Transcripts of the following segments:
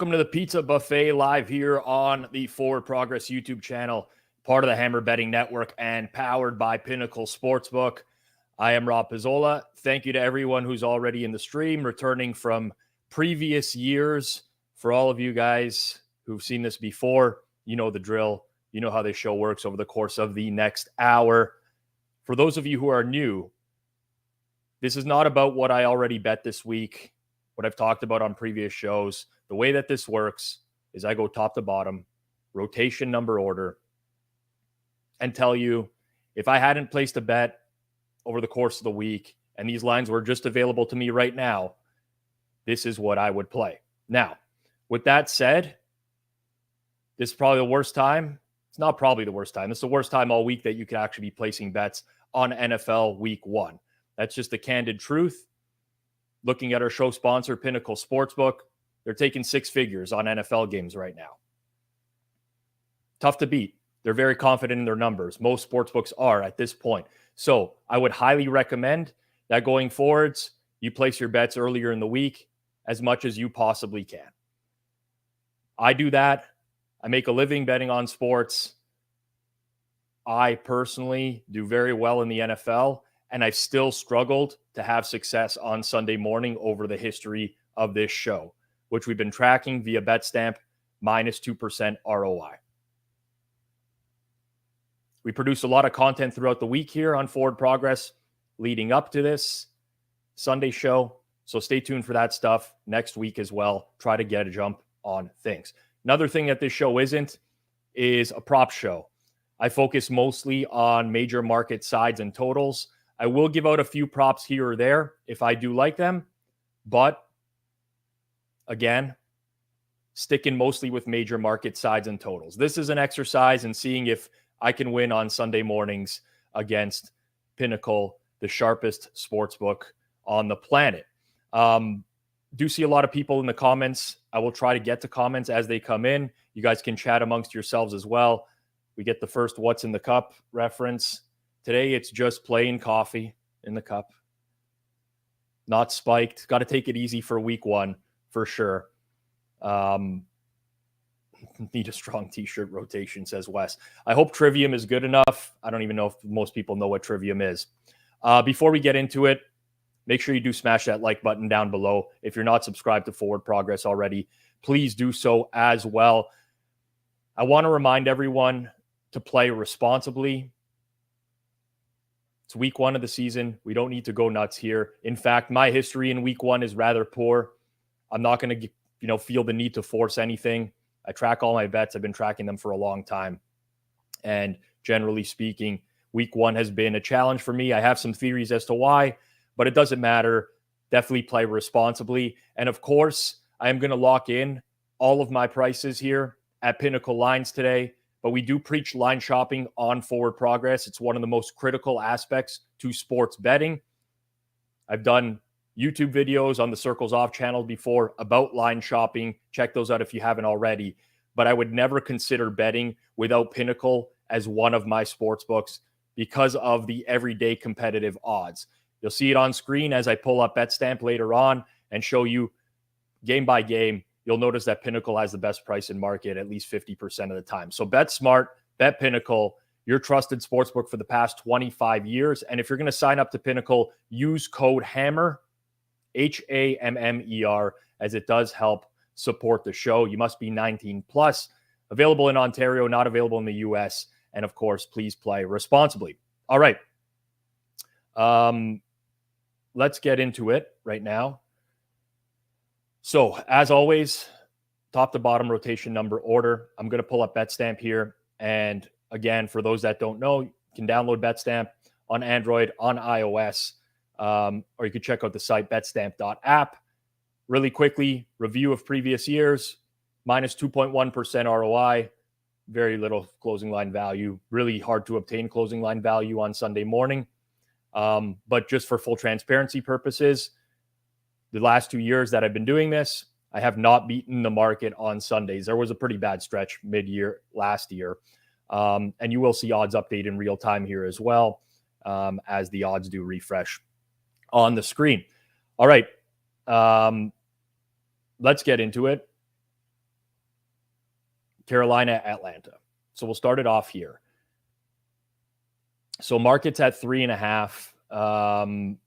Welcome to the Pizza Buffet live here on the Forward Progress YouTube channel, part of the Hammer Betting Network and powered by Pinnacle Sportsbook. I am Rob Pizzola. Thank you to everyone who's already in the stream, returning from previous years. For all of you guys who've seen this before, you know the drill. You know how this show works over the course of the next hour. For those of you who are new, this is not about what I already bet this week, what I've talked about on previous shows. The way that this works is I go top to bottom, rotation number order, and tell you if I hadn't placed a bet over the course of the week and these lines were just available to me right now, this is what I would play. Now, with that said, this is probably the worst time. It's not probably the worst time. It's the worst time all week that you could actually be placing bets on NFL Week 1. That's just the candid truth. Looking at our show sponsor, Pinnacle Sportsbook, they're taking six figures on NFL games right now. Tough to beat. They're very confident in their numbers. Most sportsbooks are at this point. So I would highly recommend that going forwards, you place your bets earlier in the week as much as you possibly can. I do that. I make a living betting on sports. I personally do very well in the NFL, and I've still struggled to have success on Sunday morning over the history of this show, which we've been tracking via BetStamp, minus 2% ROI. We produce a lot of content throughout the week here on Forward Progress leading up to this Sunday show. So stay tuned for that stuff next week as well. Try to get a jump on things. Another thing that this show isn't is a prop show. I focus mostly on major market sides and totals. I will give out a few props here or there if I do like them, but again, sticking mostly with major market sides and totals. This is an exercise in seeing if I can win on Sunday mornings against Pinnacle, the sharpest sportsbook on the planet. Do see a lot of people in the comments. I will try to get to comments as they come in. You guys can chat amongst yourselves as well. We get the first What's in the Cup reference. Today, it's just plain coffee in the cup. Not spiked. Got to take it easy for week 1 for sure. Need a strong t-shirt rotation, says Wes. I hope Trivium is good enough. I don't even know if most people know what Trivium is. Before we get into it, make sure you do smash that like button down below. If you're not subscribed to Forward Progress already, please do so as well. I want to remind everyone to play responsibly. It's week 1 of the season. We don't need to go nuts here. In fact, my history in week 1 is rather poor. I'm not going to, feel the need to force anything. I track all my bets. I've been tracking them for a long time. And generally speaking, week 1 has been a challenge for me. I have some theories as to why, but it doesn't matter. Definitely play responsibly. And of course, I am going to lock in all of my prices here at Pinnacle Lines today. But we do preach line shopping on Forward Progress. It's one of the most critical aspects to sports betting. I've done YouTube videos on the Circles Off channel before about line shopping. Check those out if you haven't already. But I would never consider betting without Pinnacle as one of my sports books because of the everyday competitive odds. You'll see it on screen as I pull up BetStamp later on and show you game by game. You'll notice that Pinnacle has the best price in market at least 50% of the time. So bet smart, bet Pinnacle, your trusted sportsbook for the past 25 years. And if you're going to sign up to Pinnacle, use code HAMMER, HAMMER, as it does help support the show. You must be 19 plus, available in Ontario, not available in the US. And of course, please play responsibly. All right. Let's get into it right now. So, as always, top to bottom rotation number order. I'm going to pull up BetStamp here. And again, for those that don't know, you can download BetStamp on Android, on iOS, or you can check out the site betstamp.app. Really quickly, review of previous years, minus 2.1% ROI, very little closing line value, really hard to obtain closing line value on Sunday morning. But just for full transparency purposes, the last 2 years that I've been doing this, I have not beaten the market on Sundays. There was a pretty bad stretch mid-year last year. And you will see odds update in real time here as well, as the odds do refresh on the screen. All right. Let's get into it. Carolina, Atlanta. So we'll start it off here. So market's at 3.5.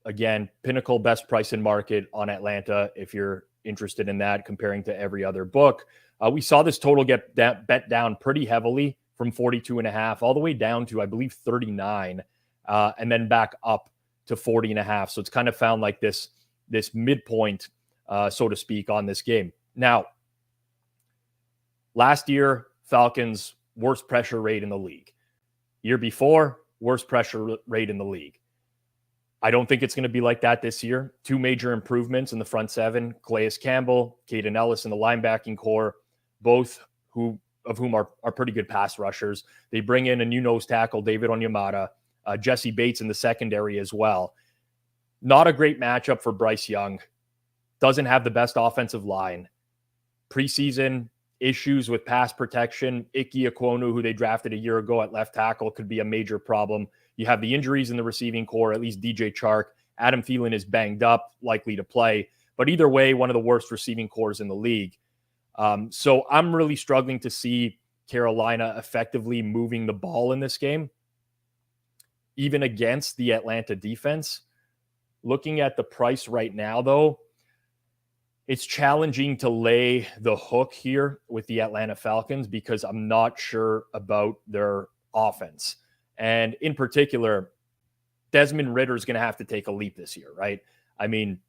Again, Pinnacle best price in market on Atlanta, if you're interested in that, comparing to every other book. We saw this total get bet down pretty heavily from 42.5 all the way down to, I believe, 39, and then back up to 40.5. So it's kind of found like this midpoint, so to speak, on this game. Now, last year, Falcons, worst pressure rate in the league. Year before, worst pressure rate in the league. I don't think it's going to be like that this year. Two major improvements in the front seven, Calais Campbell, Caden Ellis in the linebacking core, both of whom are pretty good pass rushers. They bring in a new nose tackle, David Onyemata, Jesse Bates in the secondary as well. Not a great matchup for Bryce Young. Doesn't have the best offensive line. Preseason issues with pass protection. Ike Ekwonu, who they drafted a year ago at left tackle, could be a major problem. You have the injuries in the receiving core, at least DJ Chark. Adam Thielen is banged up, likely to play. But either way, one of the worst receiving cores in the league. So I'm really struggling to see Carolina effectively moving the ball in this game, even against the Atlanta defense. Looking at the price right now, though, it's challenging to lay the hook here with the Atlanta Falcons because I'm not sure about their offense. And in particular, Desmond Ridder is going to have to take a leap this year, right? I mean,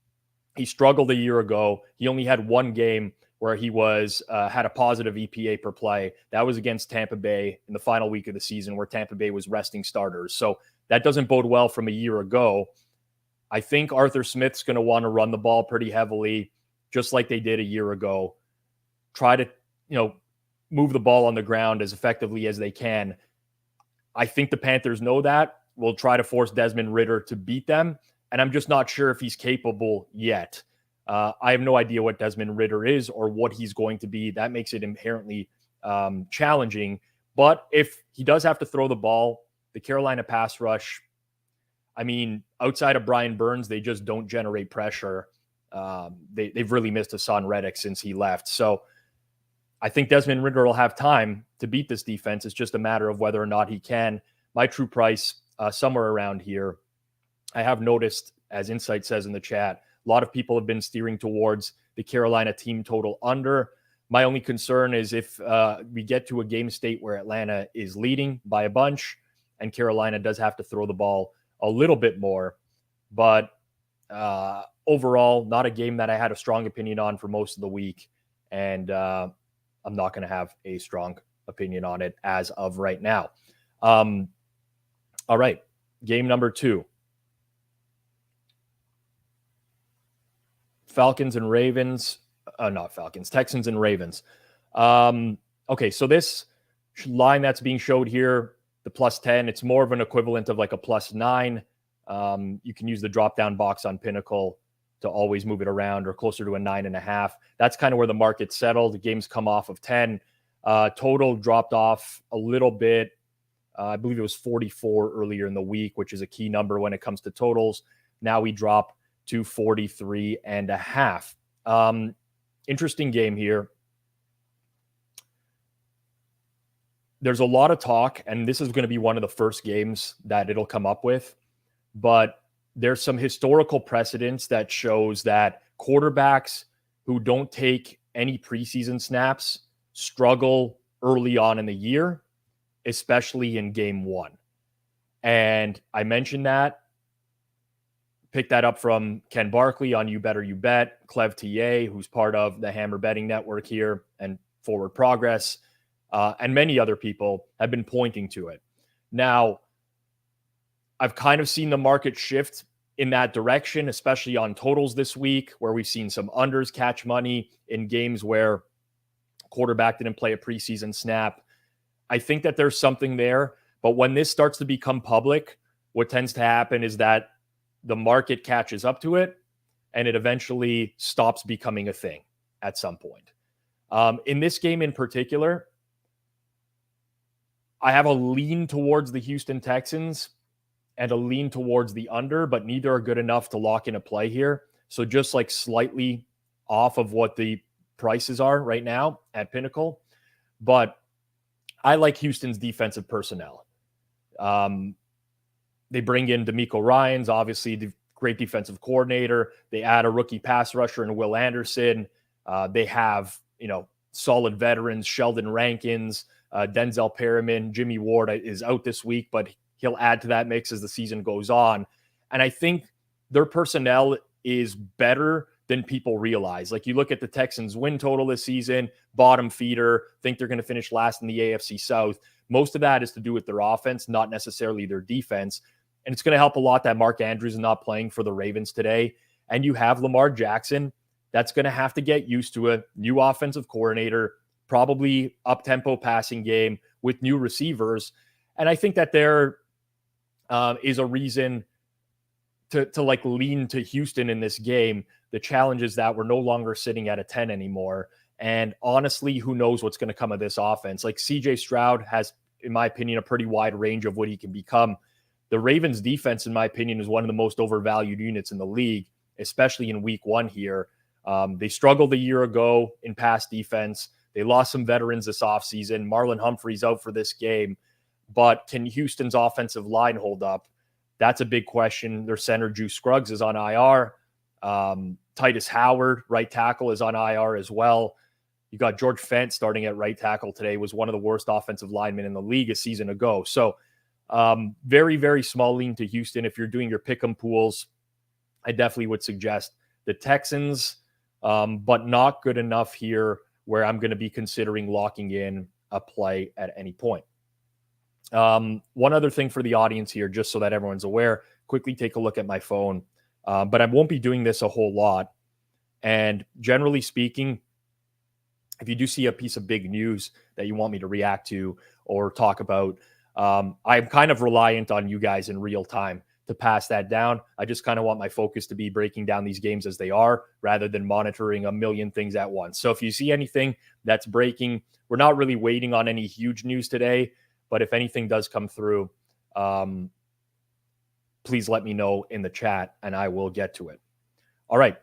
he struggled a year ago. He only had one game where he had a positive EPA per play. That was against Tampa Bay in the final week of the season where Tampa Bay was resting starters. So that doesn't bode well from a year ago. I think Arthur Smith's going to want to run the ball pretty heavily, just like they did a year ago. Try to, move the ball on the ground as effectively as they can. I think the Panthers know that. Will try to force Desmond Ridder to beat them, and I'm just not sure if he's capable yet. I have no idea what Desmond Ridder is or what he's going to be. That makes it inherently challenging. But if he does have to throw the ball, the Carolina pass rush, I mean, outside of Brian Burns, they just don't generate pressure. They've really missed Hassan Reddick since he left. So I think Desmond Ridder will have time to beat this defense. It's just a matter of whether or not he can. My true price, somewhere around here. I have noticed, as Insight says in the chat, a lot of people have been steering towards the Carolina team total under. My only concern is if we get to a game state where Atlanta is leading by a bunch and Carolina does have to throw the ball a little bit more. But overall, not a game that I had a strong opinion on for most of the week. And I'm not going to have a strong opinion on it as of right now. All right. Game number 2. Texans and Ravens. Okay, so this line that's being showed here, the +10, it's more of an equivalent of like a +9. You can use the drop-down box on Pinnacle to always move it around, or closer to a 9.5. That's kind of where the market settled. The game's come off of 10. Total dropped off a little bit. I believe it was 44 earlier in the week, which is a key number when it comes to totals. Now we drop to 43.5. Interesting game here. There's a lot of talk, and this is going to be one of the first games that it'll come up with, but there's some historical precedents that shows that quarterbacks who don't take any preseason snaps struggle early on in the year, especially in game 1. And I mentioned that, picked that up from Ken Barkley on You Better You Bet, Clev TA, who's part of the Hammer Betting Network here, and Forward Progress, and many other people have been pointing to it. Now, I've kind of seen the market shift in that direction, especially on totals this week, where we've seen some unders catch money in games where quarterback didn't play a preseason snap. I think that there's something there, but when this starts to become public, what tends to happen is that the market catches up to it and it eventually stops becoming a thing at some point. In this game in particular, I have a lean towards the Houston Texans and a lean towards the under, but neither are good enough to lock in a play here. So just like slightly off of what the prices are right now at Pinnacle. but I like Houston's defensive personnel. They bring in D'Amico Ryans, obviously the great defensive coordinator. They add a rookie pass rusher in Will Anderson. They have, solid veterans, Sheldon Rankins, Denzel Perriman. Jimmy Ward is out this week, but he'll add to that mix as the season goes on. And I think their personnel is better than people realize. Like, you look at the Texans' win total this season, bottom feeder, think they're going to finish last in the AFC South. Most of that is to do with their offense, not necessarily their defense. And it's going to help a lot that Mark Andrews is not playing for the Ravens today. And you have Lamar Jackson that's going to have to get used to a new offensive coordinator, probably up-tempo passing game with new receivers. And I think that there is a reason to like lean to Houston in this game. The challenge is that we're no longer sitting at a 10 anymore. And honestly, who knows what's going to come of this offense? Like, CJ Stroud has, in my opinion, a pretty wide range of what he can become. The Ravens defense, in my opinion, is one of the most overvalued units in the league, especially in week one here. They struggled a year ago in pass defense. They lost some veterans this offseason. Marlon Humphrey's out for this game. But can Houston's offensive line hold up? That's a big question. Their center, Juice Scruggs, is on IR. Titus Howard, right tackle, is on IR as well. You got George Fent starting at right tackle today, was one of the worst offensive linemen in the league a season ago. So very, very small lean to Houston. If you're doing your pick'em pools, I definitely would suggest the Texans, but not good enough here where I'm going to be considering locking in a play at any point. One other thing for the audience here, just so that everyone's aware, quickly take a look at my phone. But I won't be doing this a whole lot. And generally speaking, if you do see a piece of big news that you want me to react to or talk about, I'm kind of reliant on you guys in real time to pass that down. I just kind of want my focus to be breaking down these games as they are rather than monitoring a million things at once. So if you see anything that's breaking, we're not really waiting on any huge news today, but if anything does come through, please let me know in the chat and I will get to it. All right.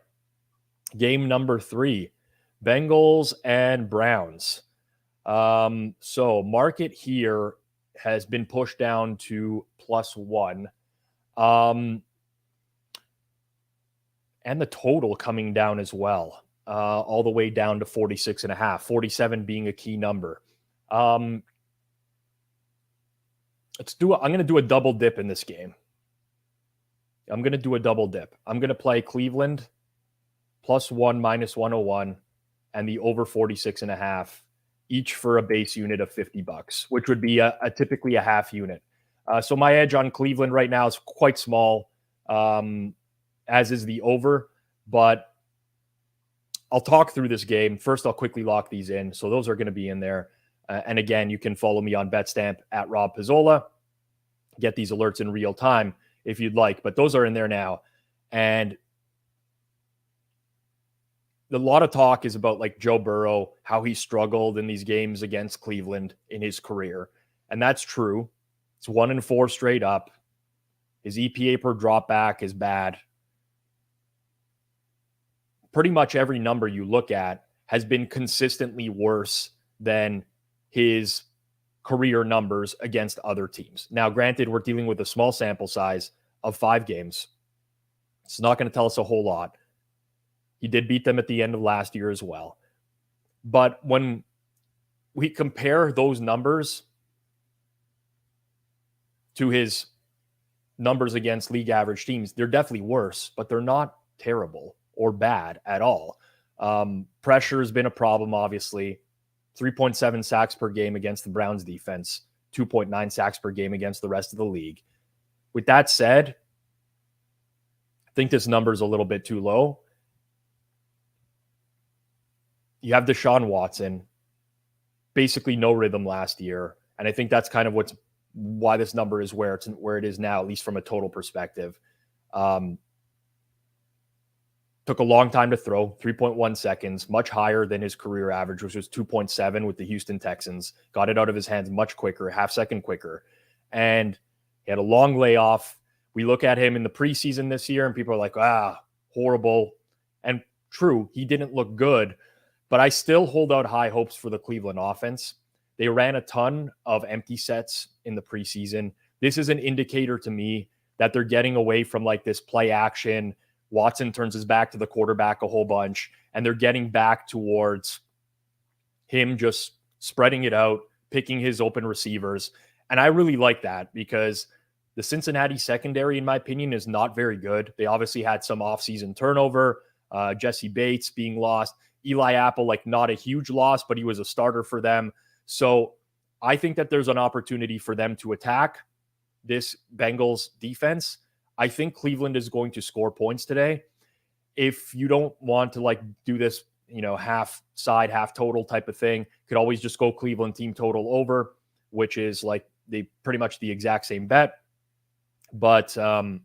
Game number 3, Bengals and Browns. So market here has been pushed down to +1. And the total coming down as well, all the way down to 46.5, 47 being a key number. I'm going to do a double dip in this game. I'm going to play Cleveland +1 -101 and the over 46.5, each for a base unit of $50, which would be typically a half unit. So my edge on Cleveland right now is quite small, as is the over, but I'll talk through this game. First, I'll quickly lock these in. So those are going to be in there. And again, you can follow me on BetStamp at Rob Pizzola. Get these alerts in real time if you'd like, but those are in there now. And a lot of talk is about like Joe Burrow, how he struggled in these games against Cleveland in his career. And that's true. It's 1-4 straight up. His EPA per drop back is bad. Pretty much every number you look at has been consistently worse than his career numbers against other teams. Now, granted, we're dealing with a small sample size of 5 games. It's not going to tell us a whole lot. He did beat them at the end of last year as well. But when we compare those numbers to his numbers against league average teams, they're definitely worse, but they're not terrible or bad at all. Pressure has been a problem, obviously. 3.7 sacks per game against the Browns defense, 2.9 sacks per game against the rest of the league. With that said, I think this number is a little bit too low. You have Deshaun Watson, basically no rhythm last year. And I think that's kind of why this number is where it is now, at least from a total perspective. Took a long time to throw, 3.1 seconds, much higher than his career average, which was 2.7 with the Houston Texans. Got it out of his hands much quicker, half second quicker. And he had a long layoff. We look at him in the preseason this year and people are like, horrible. And true, he didn't look good, but I still hold out high hopes for the Cleveland offense. They ran a ton of empty sets in the preseason. This is an indicator to me that they're getting away from like this play action. Watson turns his back to the quarterback a whole bunch, and they're getting back towards him just spreading it out, picking his open receivers. And I really like that because the Cincinnati secondary, in my opinion, is not very good. They obviously had some offseason turnover, Jesse Bates being lost, Eli Apple, like not a huge loss, but he was a starter for them. So I think that there's an opportunity for them to attack this Bengals defense. I think Cleveland is going to score points today. If you don't want to like do this, half side, half total type of thing, could always just go Cleveland team total over, which is like they pretty much the exact same bet. But I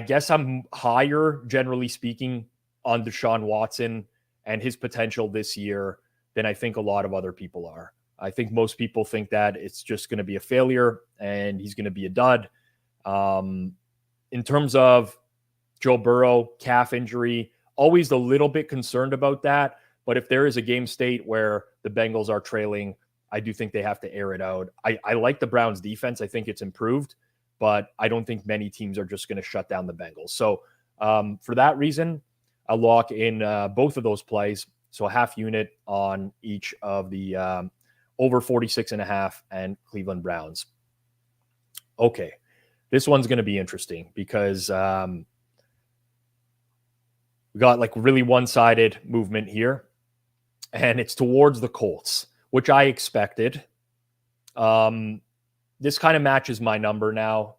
guess I'm higher, generally speaking, on Deshaun Watson and his potential this year than I think a lot of other people are. I think most people think that it's just going to be a failure and he's going to be a dud. In terms of Joe Burrow, calf injury, always a little bit concerned about that. But if there is a game state where the Bengals are trailing, I do think they have to air it out. I like the Browns defense. I think it's improved, but I don't think many teams are just going to shut down the Bengals. So for that reason, I'll lock in both of those plays. So a half unit on each of the over 46.5 and Cleveland Browns. Okay. This one's going to be interesting because we got like really one-sided movement here, and it's towards the Colts, which I expected. This kind of matches my number now.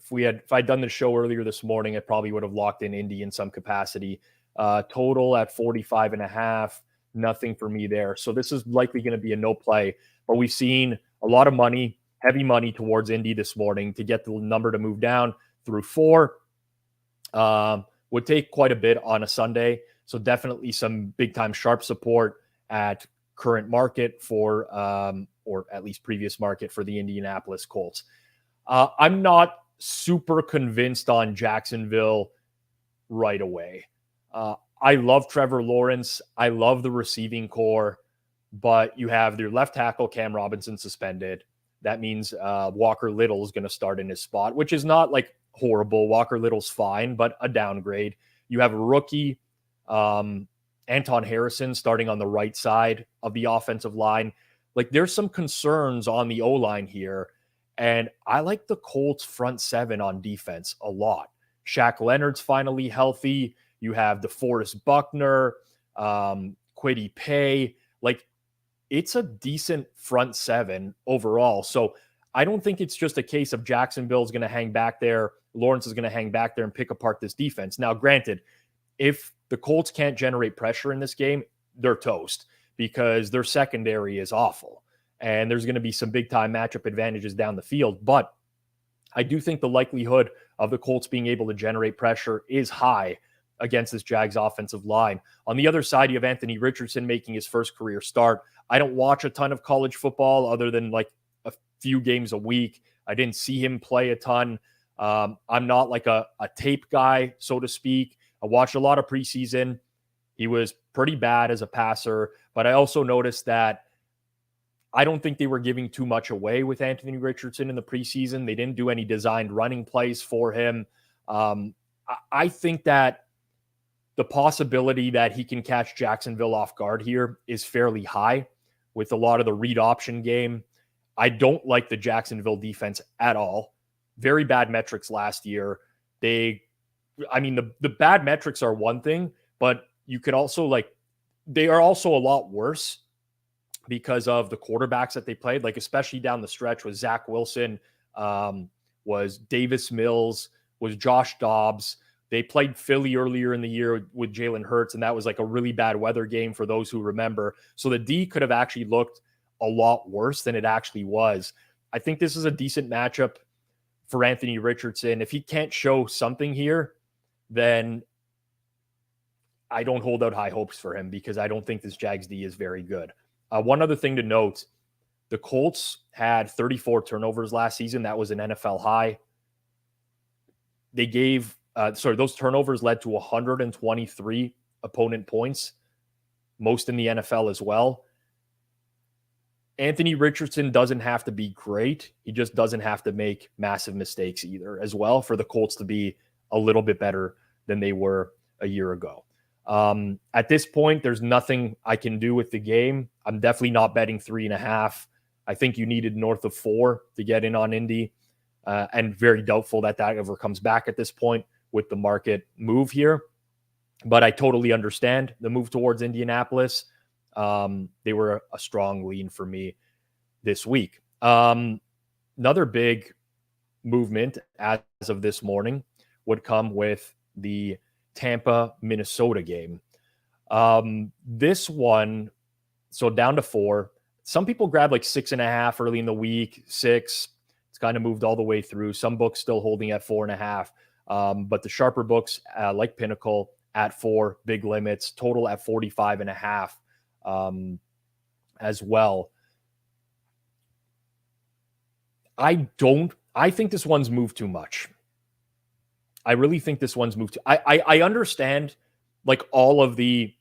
If I'd done the show earlier this morning, I probably would have locked in Indy in some capacity. Total at 45.5, nothing for me there. So this is likely going to be a no play, but we've seen a lot of money, heavy money towards Indy this morning to get the number to move down through 4. Would take quite a bit on a Sunday. So definitely some big time sharp support at current market for, or at least previous market for the Indianapolis Colts. I'm not super convinced on Jacksonville right away. I love Trevor Lawrence. I love the receiving core, but you have their left tackle, Cam Robinson, suspended. That means Walker Little is going to start in his spot, which is not like horrible. Walker Little's fine, but a downgrade. You have a rookie, Anton Harrison, starting on the right side of the offensive line. Like there's some concerns on the O-line here. And I like the Colts front 7 on defense a lot. Shaq Leonard's finally healthy. You have DeForest Buckner, Kwity Paye. Like it's a decent front 7 overall. So I don't think it's just a case of Jacksonville's going to hang back there. Lawrence is going to hang back there and pick apart this defense. Now, granted, if the Colts can't generate pressure in this game, they're toast because their secondary is awful. And there's going to be some big-time matchup advantages down the field. But I do think the likelihood of the Colts being able to generate pressure is high against this Jags offensive line. On the other side, you have Anthony Richardson making his first career start. I don't watch a ton of college football other than like a few games a week. I didn't see him play a ton. I'm not like a tape guy, so to speak. I watched a lot of preseason. He was pretty bad as a passer, but I also noticed that I don't think they were giving too much away with Anthony Richardson in the preseason. They didn't do any designed running plays for him. I think that the possibility that he can catch Jacksonville off guard here is fairly high with a lot of the read option game. I don't like the Jacksonville defense at all. Very bad metrics last year. The bad metrics are one thing, but you could also they are also a lot worse because of the quarterbacks that they played, like especially down the stretch with Zach Wilson, was Davis Mills, was Josh Dobbs. They played Philly earlier in the year with Jalen Hurts, and that was like a really bad weather game for those who remember. So the D could have actually looked a lot worse than it actually was. I think this is a decent matchup for Anthony Richardson. If he can't show something here, then I don't hold out high hopes for him because I don't think this Jags D is very good. One other thing to note, the Colts had 34 turnovers last season. That was an NFL high. They gave, those turnovers led to 123 opponent points, most in the NFL as well. Anthony Richardson doesn't have to be great. He just doesn't have to make massive mistakes either as well for the Colts to be a little bit better than they were a year ago. At this point, there's nothing I can do with the game. I'm definitely not betting 3.5. I think you needed north of 4 to get in on Indy, and very doubtful that ever comes back at this point with the market move here. But I totally understand the move towards Indianapolis. They were a strong lean for me this week. Another big movement as of this morning would come with the Tampa, Minnesota game. This one, so down to 4. Some people grab like 6.5 early in the week, 6. It's kind of moved all the way through. Some books still holding at 4.5. But the sharper books like Pinnacle at 4, big limits, total at 45.5 as well. I think this one's moved too much. I really think this one's moved to. I understand like all of the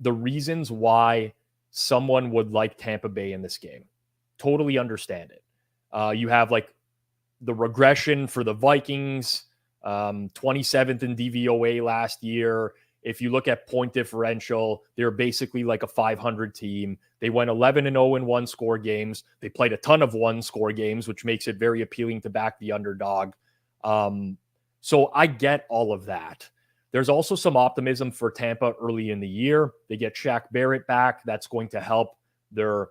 reasons why someone would like Tampa Bay in this game. Totally understand it. You have like the regression for the Vikings, 27th in DVOA last year. If you look at point differential, they're basically like a 500 team. They went 11-0 in one-score games. They played a ton of one-score games, which makes it very appealing to back the underdog. So I get all of that. There's also some optimism for Tampa early in the year. They get Shaq Barrett back. That's going to help their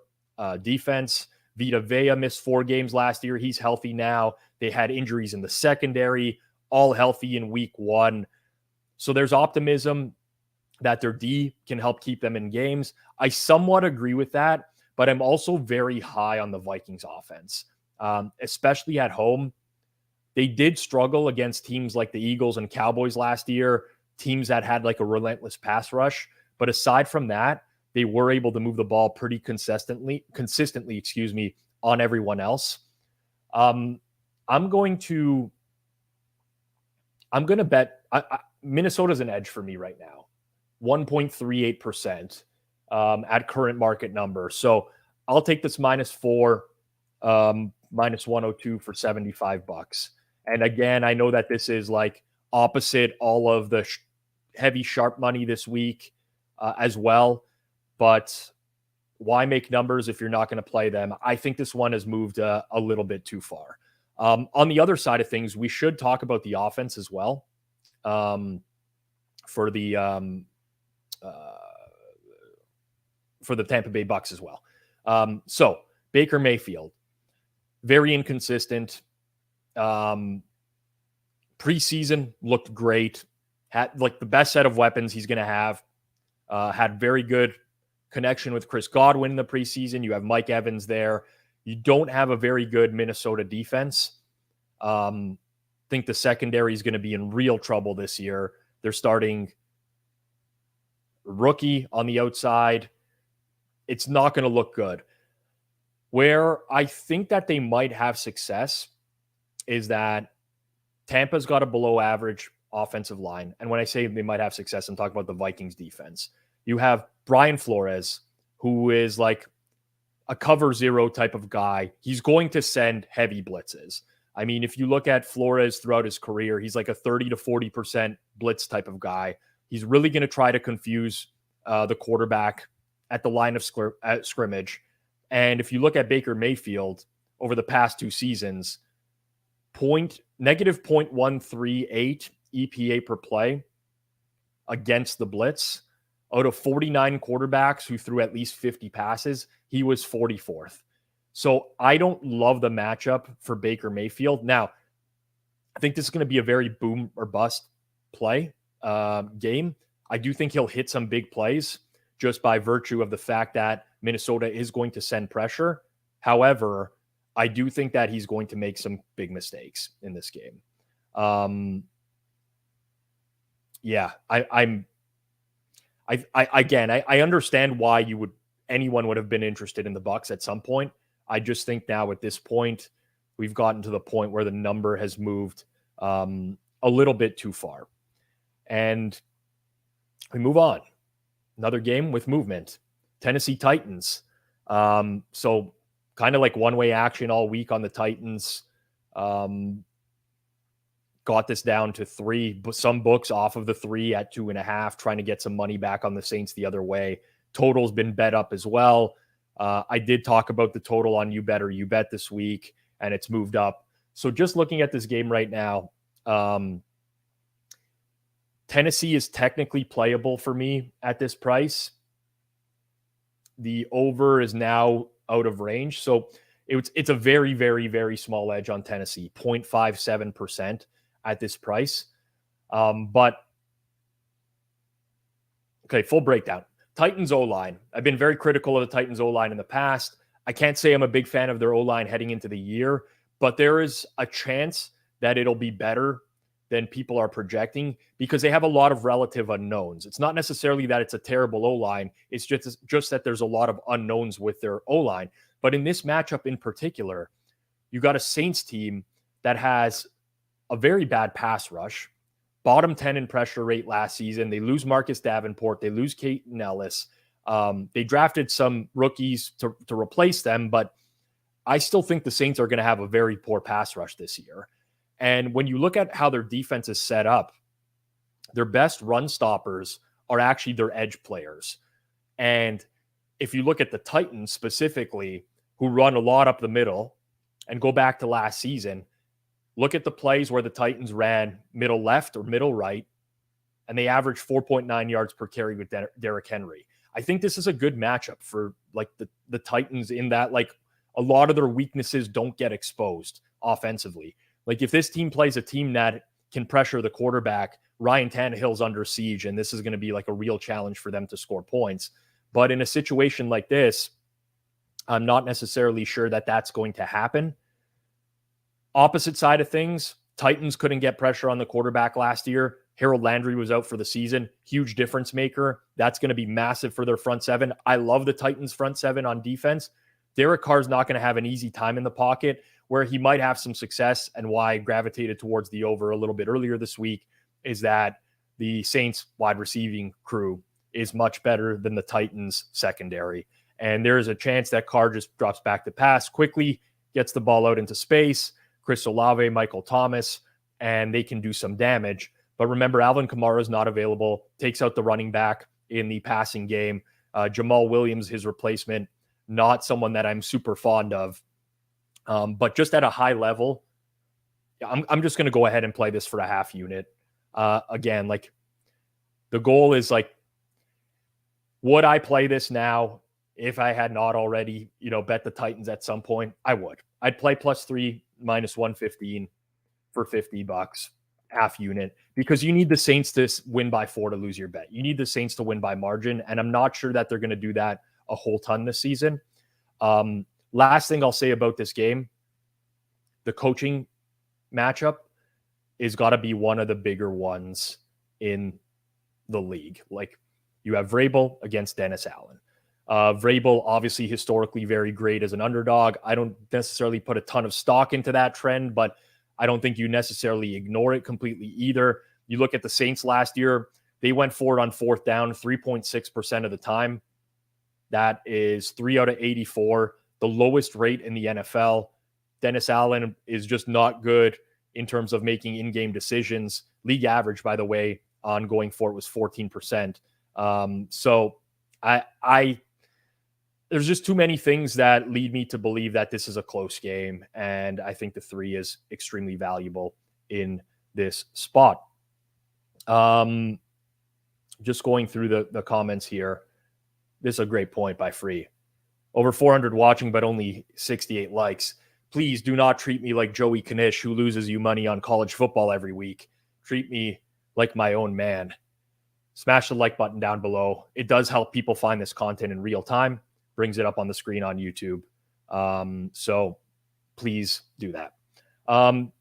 defense. Vita Vea missed 4 games last year. He's healthy now. They had injuries in the secondary, all healthy in week 1. So there's optimism that their D can help keep them in games. I somewhat agree with that, but I'm also very high on the Vikings offense, especially at home. They did struggle against teams like the Eagles and Cowboys last year, teams that had like a relentless pass rush. But aside from that, they were able to move the ball pretty consistently, on everyone else. I'm going to bet Minnesota's an edge for me right now, 1.38% at current market number. So I'll take this -4, minus 102 for $75. And again, I know that this is like opposite all of the heavy sharp money this week as well. But why make numbers if you're not going to play them? I think this one has moved a little bit too far. On the other side of things, we should talk about the offense as well for the Tampa Bay Bucks as well. So Baker Mayfield, very inconsistent. Preseason looked great. Had like the best set of weapons he's going to have. Had very good connection with Chris Godwin in the preseason. You have Mike Evans there. You don't have a very good Minnesota defense. Think the secondary is going to be in real trouble this year. They're starting rookie on the outside. It's not going to look good. Where I think that they might have success is that Tampa's got a below average offensive line. And when I say they might have success, I'm talking about the Vikings defense. You have Brian Flores, who is like a cover 0 type of guy. He's going to send heavy blitzes. I mean, if you look at Flores throughout his career, he's like a 30 to 40% blitz type of guy. He's really going to try to confuse the quarterback at the line of scrimmage. And if you look at Baker Mayfield over the past 2 seasons, negative 0.138 EPA per play against the blitz. Out of 49 quarterbacks who threw at least 50 passes, he was 44th. So I don't love the matchup for Baker Mayfield. Now, I think this is going to be a very boom or bust game. I do think he'll hit some big plays just by virtue of the fact that Minnesota is going to send pressure. However, I do think that he's going to make some big mistakes in this game. I understand why anyone would have been interested in the Bucs at some point. I just think now at this point, we've gotten to the point where the number has moved a little bit too far. And we move on. Another game with movement. Tennessee Titans So kind of like one-way action all week on the Titans. Got this down to 3, but some books off of the 3 at 2.5, trying to get some money back on the Saints the other way. Total's been bet up as well. I did talk about the total on You Bet or You Bet this week, and it's moved up. So just looking at this game right now, Tennessee is technically playable for me at this price. The over is now out of range. So it's a very, very, very small edge on Tennessee, 0.57% at this price. But okay, full breakdown. Titans O-line. I've been very critical of the Titans O-line in the past. I can't say I'm a big fan of their O-line heading into the year, but there is a chance that it'll be better than people are projecting because they have a lot of relative unknowns. It's not necessarily that it's a terrible O-line. It's just that there's a lot of unknowns with their O-line. But in this matchup in particular, you got a Saints team that has a very bad pass rush, bottom 10 in pressure rate last season. They lose Marcus Davenport. They lose Keaton Ellis. They drafted some rookies to replace them, but I still think the Saints are going to have a very poor pass rush this year. And when you look at how their defense is set up, their best run stoppers are actually their edge players. And if you look at the Titans specifically, who run a lot up the middle, and go back to last season, look at the plays where the Titans ran middle left or middle right, and they averaged 4.9 yards per carry with Derrick Henry. I think this is a good matchup for like the Titans in that like a lot of their weaknesses don't get exposed offensively. Like if this team plays a team that can pressure the quarterback, Ryan Tannehill's under siege, and this is going to be like a real challenge for them to score points. But in a situation like this, I'm not necessarily sure that that's going to happen. Opposite side of things, Titans couldn't get pressure on the quarterback last year. Harold Landry was out for the season. Huge difference maker. That's going to be massive for their front seven. I love the Titans front seven on defense. Derek Carr's not going to have an easy time in the pocket. Where he might have some success, and why I gravitated towards the over a little bit earlier this week, is that the Saints wide receiving crew is much better than the Titans secondary. And there is a chance that Carr just drops back to pass quickly, gets the ball out into space, Chris Olave, Michael Thomas, and they can do some damage. But remember, Alvin Kamara is not available, takes out the running back in the passing game. Jamal Williams, his replacement, not someone that I'm super fond of. But just at a high level, I'm just going to go ahead and play this for a half unit. Again, like the goal is like, would I play this now if I had not already, bet the Titans at some point? I would. I'd play +3 -115 for $50, half unit, because you need the Saints to win by 4 to lose your bet. You need the Saints to win by margin, and I'm not sure that they're going to do that a whole ton this season. Last thing I'll say about this game, the coaching matchup is got to be one of the bigger ones in the league. Like you have Vrabel against Dennis Allen. Vrabel, obviously historically very great as an underdog. I don't necessarily put a ton of stock into that trend, but I don't think you necessarily ignore it completely either. You look at the Saints last year, they went for it on fourth down 3.6% of the time. That is 3 out of 84. The lowest rate in the NFL. Dennis Allen is just not good in terms of making in-game decisions. League average, by the way, on going for it was 14%. So there's just too many things that lead me to believe that this is a close game. And I think the 3 is extremely valuable in this spot. Just going through the comments here. This is a great point by Free. Over 400 watching, but only 68 likes. Please do not treat me like Joey Knish, who loses you money on college football every week. Treat me like my own man. Smash the like button down below. It does help people find this content in real time. Brings it up on the screen on YouTube. So please do that.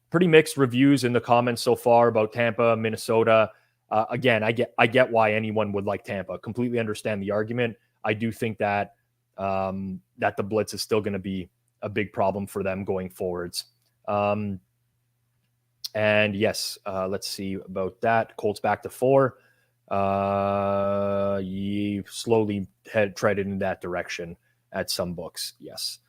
Pretty mixed reviews in the comments so far about Tampa, Minnesota. Again, I get why anyone would like Tampa. Completely understand the argument. I do think that that the blitz is still going to be a big problem for them going forwards. And yes, let's see about that. Colts back to 4. You slowly treaded in that direction. at some books. Yes.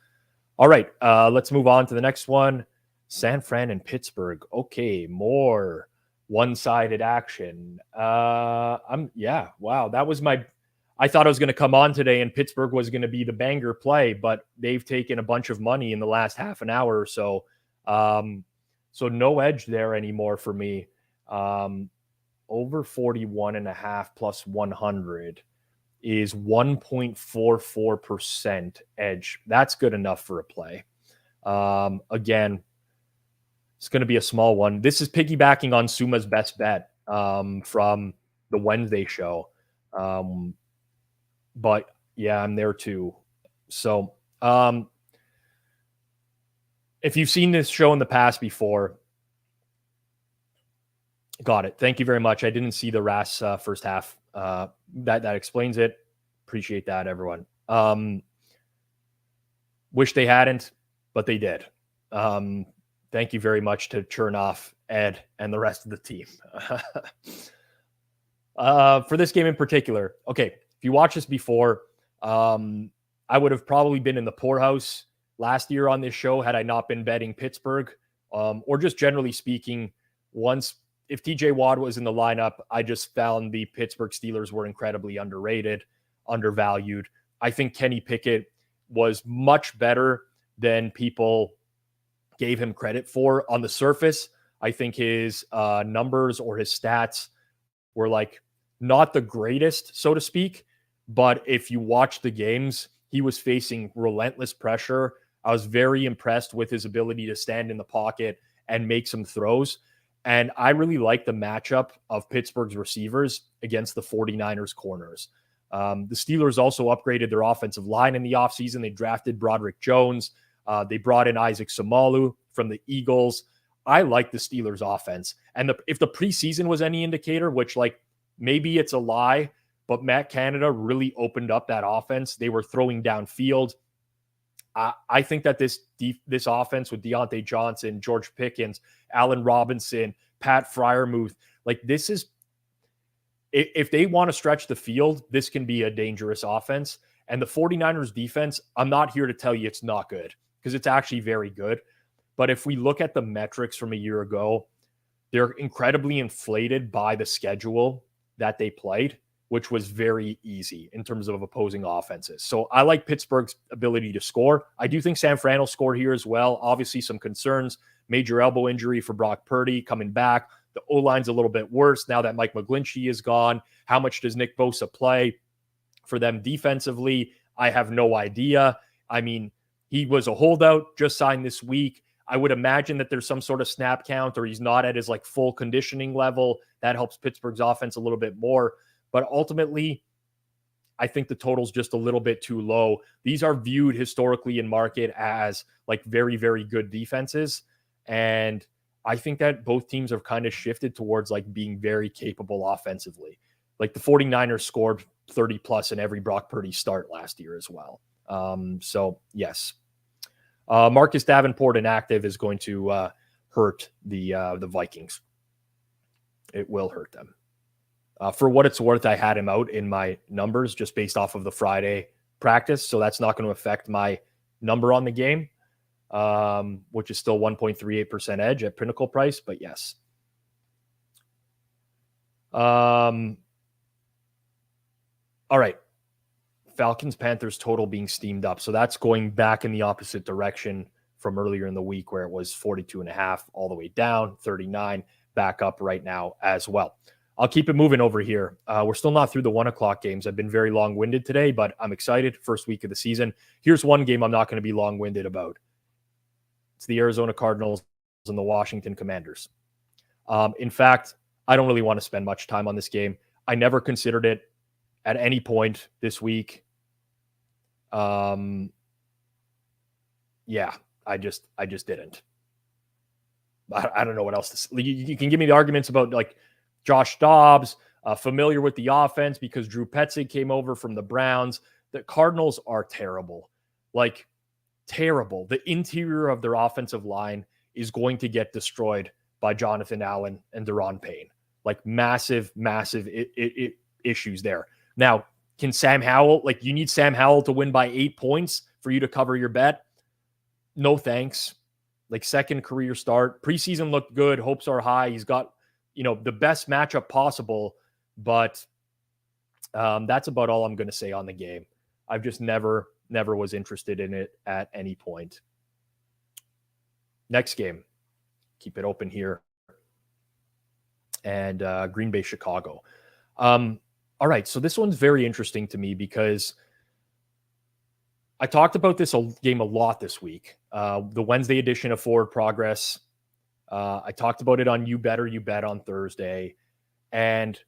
All right. Let's move on to the next one. San Fran and Pittsburgh. Okay. More one-sided action. Wow. That was I thought I was going to come on today and Pittsburgh was going to be the banger play, but they've taken a bunch of money in the last half an hour or so. So no edge there anymore for me. Over 41.5 plus 100 is 1.44% edge. That's good enough for a play. Again, it's going to be a small one. This is piggybacking on Suma's best bet from the Wednesday show. But yeah, I'm there too. So if you've seen this show in the past before, got it. Thank you very much. I didn't see the RAS first half. That explains it. Appreciate that, everyone. Wish they hadn't, but they did. Thank you very much to Chernoff, Ed, and the rest of the team. For this game in particular, okay, if you watched this before, I would have probably been in the poorhouse last year on this show had I not been betting Pittsburgh, or just generally speaking, if TJ Watt was in the lineup, I just found the Pittsburgh Steelers were incredibly underrated, undervalued. I think Kenny Pickett was much better than people gave him credit for. On the surface, I think his numbers or his stats were like not the greatest, so to speak. But if you watch the games, he was facing relentless pressure. I was very impressed with his ability to stand in the pocket and make some throws. And I really like the matchup of Pittsburgh's receivers against the 49ers corners. The Steelers also upgraded their offensive line in the offseason. They drafted Broderick Jones. They brought in Isaac Samalu from the Eagles. I like the Steelers offense. And if the preseason was any indicator, which maybe it's a lie, but Matt Canada really opened up that offense. They were throwing downfield. I think that this offense with Deontay Johnson, George Pickens, Allen Robinson, Pat Freiermuth, this is, if they want to stretch the field, this can be a dangerous offense. And the 49ers defense, I'm not here to tell you it's not good, because it's actually very good. But if we look at the metrics from a year ago, they're incredibly inflated by the schedule that they played, which was very easy in terms of opposing offenses. So I like Pittsburgh's ability to score. I do think San Fran will score here as well. Obviously, some concerns. Major elbow injury for Brock Purdy coming back. The O-line's a little bit worse now that Mike McGlinchey is gone. How much does Nick Bosa play for them defensively? I have no idea. I mean, he was a holdout, just signed this week. I would imagine that there's some sort of snap count, or he's not at his full conditioning level. That helps Pittsburgh's offense a little bit more. But ultimately, I think the total's just a little bit too low. These are viewed historically in market as very, very good defenses. And I think that both teams have kind of shifted towards being very capable offensively. The 49ers scored 30 plus in every Brock Purdy start last year as well. So yes, Marcus Davenport inactive is going to hurt the Vikings. It will hurt them. For what it's worth, I had him out in my numbers just based off of the Friday practice. So that's not going to affect my number on the game, which is still 1.38% edge at Pinnacle price. But yes. All right. Falcons, Panthers total being steamed up. So that's going back in the opposite direction from earlier in the week where it was 42.5 all the way down, 39 back up right now as well. I'll keep it moving over here. We're still not through the 1:00 games. I've been very long-winded today, but I'm excited. First week of the season. Here's one game I'm not going to be long-winded about. It's the Arizona Cardinals and the Washington Commanders. In fact, I don't really want to spend much time on this game. I never considered it at any point this week. Yeah, I just didn't. I don't know what else to say. You can give me the arguments about Josh Dobbs, familiar with the offense because Drew Petzing came over from the Browns. The Cardinals are terrible. Terrible. The interior of their offensive line is going to get destroyed by Jonathan Allen and Deron Payne. Massive issues there. Now, Can Sam Howell, like you need Sam Howell to win by 8 points for you to cover your bet? No thanks. Like second career start. Preseason looked good. Hopes are high. He's got, the best matchup possible, but that's about all I'm going to say on the game. I've just never was interested in it at any point. Next game. Keep it open here. And Green Bay, Chicago. All right, so this one's very interesting to me because I talked about this game a lot this week. The Wednesday edition of Forward Progress. I talked about it on You Better You Bet on Thursday. And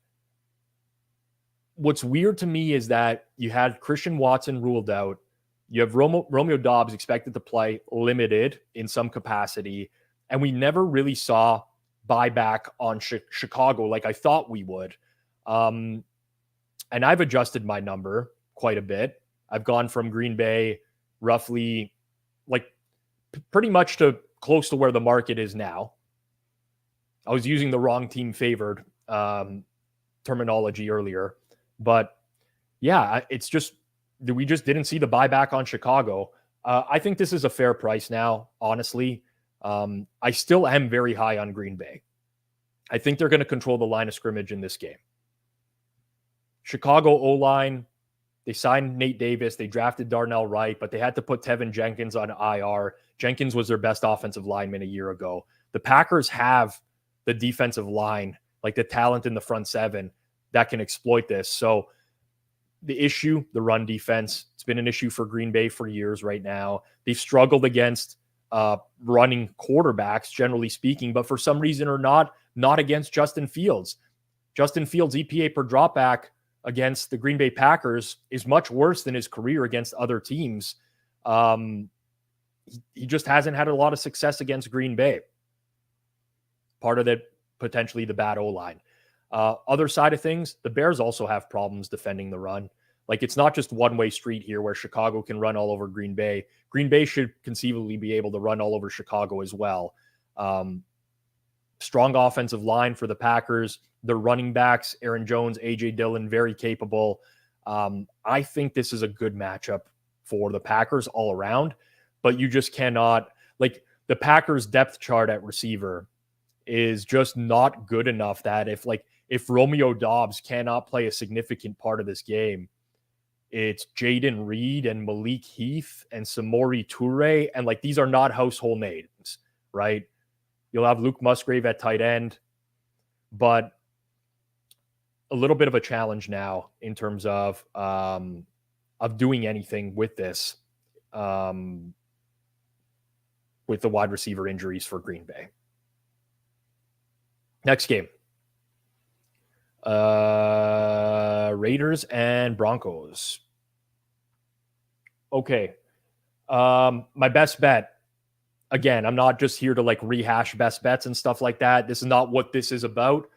what's weird to me is that you had Christian Watson ruled out. You have Romeo Doubs expected to play limited in some capacity. And we never really saw buyback on Chicago like I thought we would. And I've adjusted my number quite a bit. I've gone from Green Bay roughly like pretty much to close to where the market is now. I was using the wrong team favored terminology earlier, but yeah, it's just we just didn't see the buyback on Chicago. I think this is a fair price now, honestly. I still am very high on Green Bay. I think they're going to control the line of scrimmage in this game. Chicago O-line, they signed Nate Davis. They drafted Darnell Wright, but they had to put Tevin Jenkins on IR. Jenkins was their best offensive lineman a year ago. The Packers have the defensive line, like the talent in the front seven that can exploit this. So the issue, the run defense, it's been an issue for Green Bay for years right now. They've struggled against running quarterbacks, generally speaking, but for some reason or not against Justin Fields. Justin Fields' EPA per dropback against the Green Bay Packers is much worse than his career against other teams. He just hasn't had a lot of success against Green Bay. Part of that, potentially the bad O-line. Other side of things, the Bears also have problems defending the run. Like it's not just one-way street here where Chicago can run all over Green Bay. Green Bay should conceivably be able to run all over Chicago as well. Strong offensive line for the Packers. The running backs, Aaron Jones, A.J. Dillon, very capable. I think this is a good matchup for the Packers all around, but you just cannot, like the Packers depth chart at receiver is just not good enough that if Romeo Doubs cannot play a significant part of this game, it's Jaden Reed and Malik Heath and Samori Toure. And like, these are not household names, right? You'll have Luke Musgrave at tight end, but a little bit of a challenge now in terms of doing anything with this, with the wide receiver injuries for Green Bay. Next game. Raiders and Broncos. Okay. My best bet. Again, I'm not just here to like rehash best bets and stuff like that. This is not what this is about.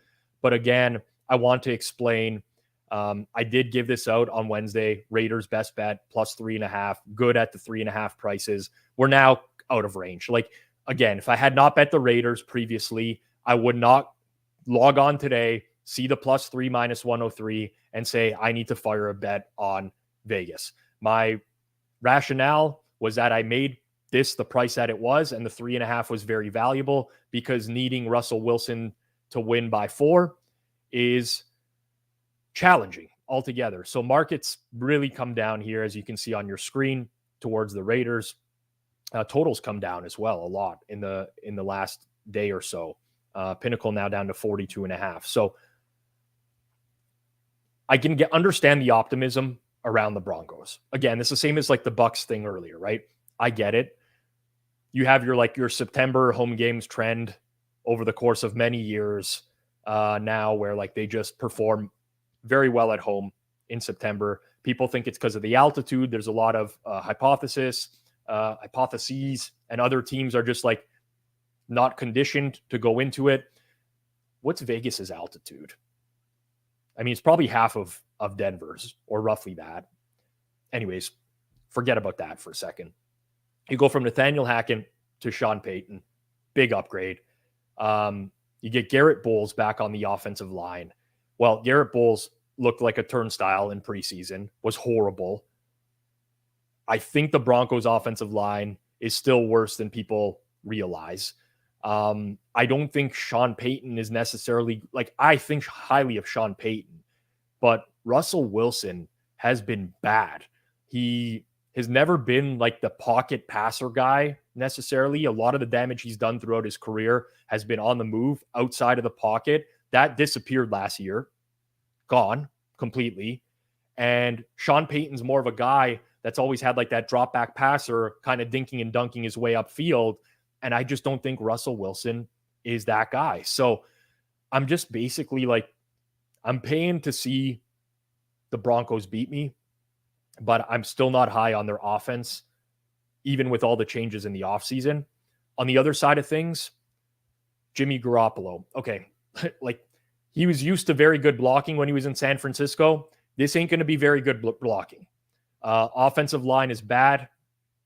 But again, I want to explain. I did give this out on Wednesday. Raiders best bet plus 3.5. Good at the 3.5 prices. We're now out of range. Like, again, if I had not bet the Raiders previously, I would not log on today, see the plus 3 minus 103, and say, I need to fire a bet on Vegas. My rationale was that I made this the price that it was, and the 3.5 was very valuable because needing Russell Wilson to win by 4 is challenging altogether. So markets really come down here, as you can see on your screen, towards the Raiders. Totals come down as well a lot in the last day or so. Pinnacle now down to 42.5. So I can understand the optimism around the Broncos. Again, it's the same as like the Bucs thing earlier, right? I get it. You have your September home games trend over the course of many years now where like they just perform very well at home in September. People think it's because of the altitude. There's a lot of hypotheses, and other teams are just like not conditioned to go into it. What's Vegas's altitude? I mean, it's probably half of Denver's, or roughly that. Anyways, forget about that for a second. You go from Nathaniel Hackett to Sean Payton. Big upgrade. You get Garrett Bowles back on the offensive line. Well, Garrett Bowles looked like a turnstile in preseason, was horrible. I think the Broncos offensive line is still worse than people realize. I don't think Sean Payton is necessarily I think highly of Sean Payton, but Russell Wilson has been bad. He has never been like the pocket passer guy necessarily. A lot of the damage he's done throughout his career has been on the move outside of the pocket. That disappeared last year, gone completely. And Sean Payton's more of a guy that's always had like that drop back passer kind of dinking and dunking his way upfield. And I just don't think Russell Wilson is that guy. So I'm just basically I'm paying to see the Broncos beat me, but I'm still not high on their offense, even with all the changes in the offseason. On the other side of things, Jimmy Garoppolo. Okay. He was used to very good blocking when he was in San Francisco. This ain't going to be very good blocking. Offensive line is bad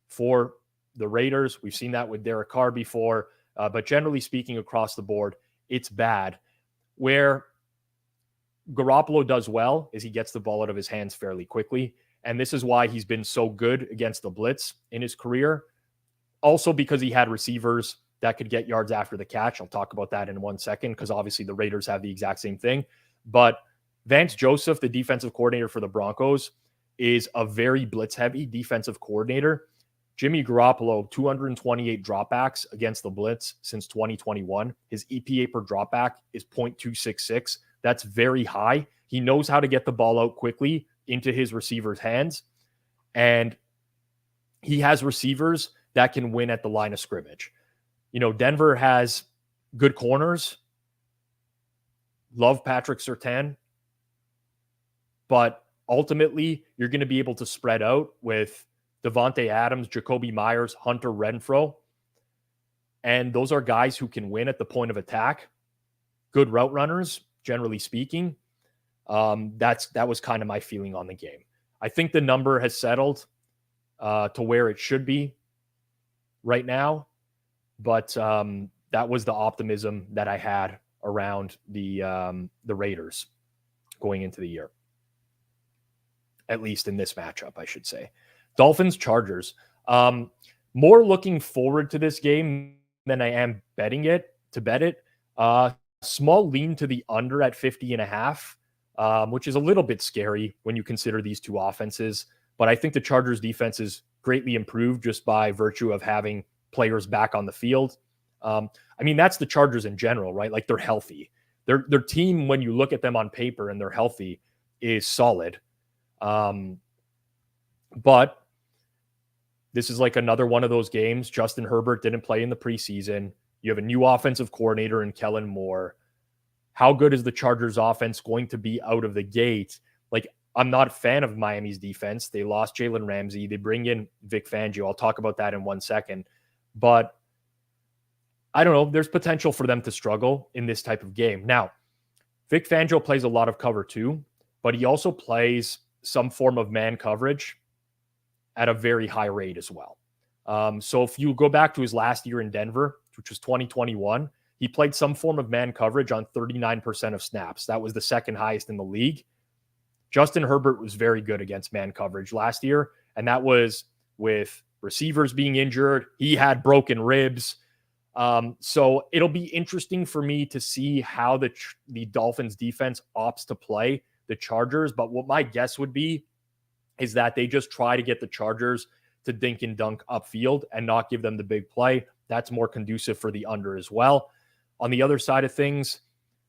for the Raiders. We've seen that with Derek Carr before. But generally speaking, across the board, it's bad. Where Garoppolo does well is he gets the ball out of his hands fairly quickly. And this is why he's been so good against the blitz in his career. Also because he had receivers that could get yards after the catch. I'll talk about that in 1 second because obviously the Raiders have the exact same thing. But Vance Joseph, the defensive coordinator for the Broncos, is a very blitz-heavy defensive coordinator. Jimmy Garoppolo, 228 dropbacks against the blitz since 2021. His EPA per dropback is 0.266. That's very high. He knows how to get the ball out quickly into his receivers' hands. And he has receivers that can win at the line of scrimmage. You know, Denver has good corners. Love Patrick Surtain. But ultimately, you're going to be able to spread out with Devontae Adams, Jacoby Myers, Hunter Renfrow. And those are guys who can win at the point of attack. Good route runners, generally speaking. That was kind of my feeling on the game. I think the number has settled to where it should be right now. But that was the optimism that I had around the Raiders going into the year. At least in this matchup, I should say. Dolphins, Chargers. More looking forward to this game than I am betting it, to bet it. Small lean to the under at 50.5, which is a little bit scary when you consider these two offenses. But I think the Chargers defense is greatly improved just by virtue of having players back on the field. I mean, that's the Chargers in general, right? Like, they're healthy. Their team, when you look at them on paper and they're healthy, is solid. But this is like another one of those games. Justin Herbert didn't play in the preseason. You have a new offensive coordinator in Kellen Moore. How good is the Chargers offense going to be out of the gate? Like, I'm not a fan of Miami's defense. They lost Jalen Ramsey. They bring in Vic Fangio. I'll talk about that in 1 second. But I don't know. There's potential for them to struggle in this type of game. Now, Vic Fangio plays a lot of cover too, but he also plays some form of man coverage at a very high rate as well. So if you go back to his last year in Denver, which was 2021, he played some form of man coverage on 39% of snaps. That was the second highest in the league. Justin Herbert was very good against man coverage last year, and that was with receivers being injured. He had broken ribs. So it'll be interesting for me to see how the Dolphins defense opts to play the Chargers. But what my guess would be is that they just try to get the Chargers to dink and dunk upfield and not give them the big play. That's more conducive for the under as well. On the other side of things,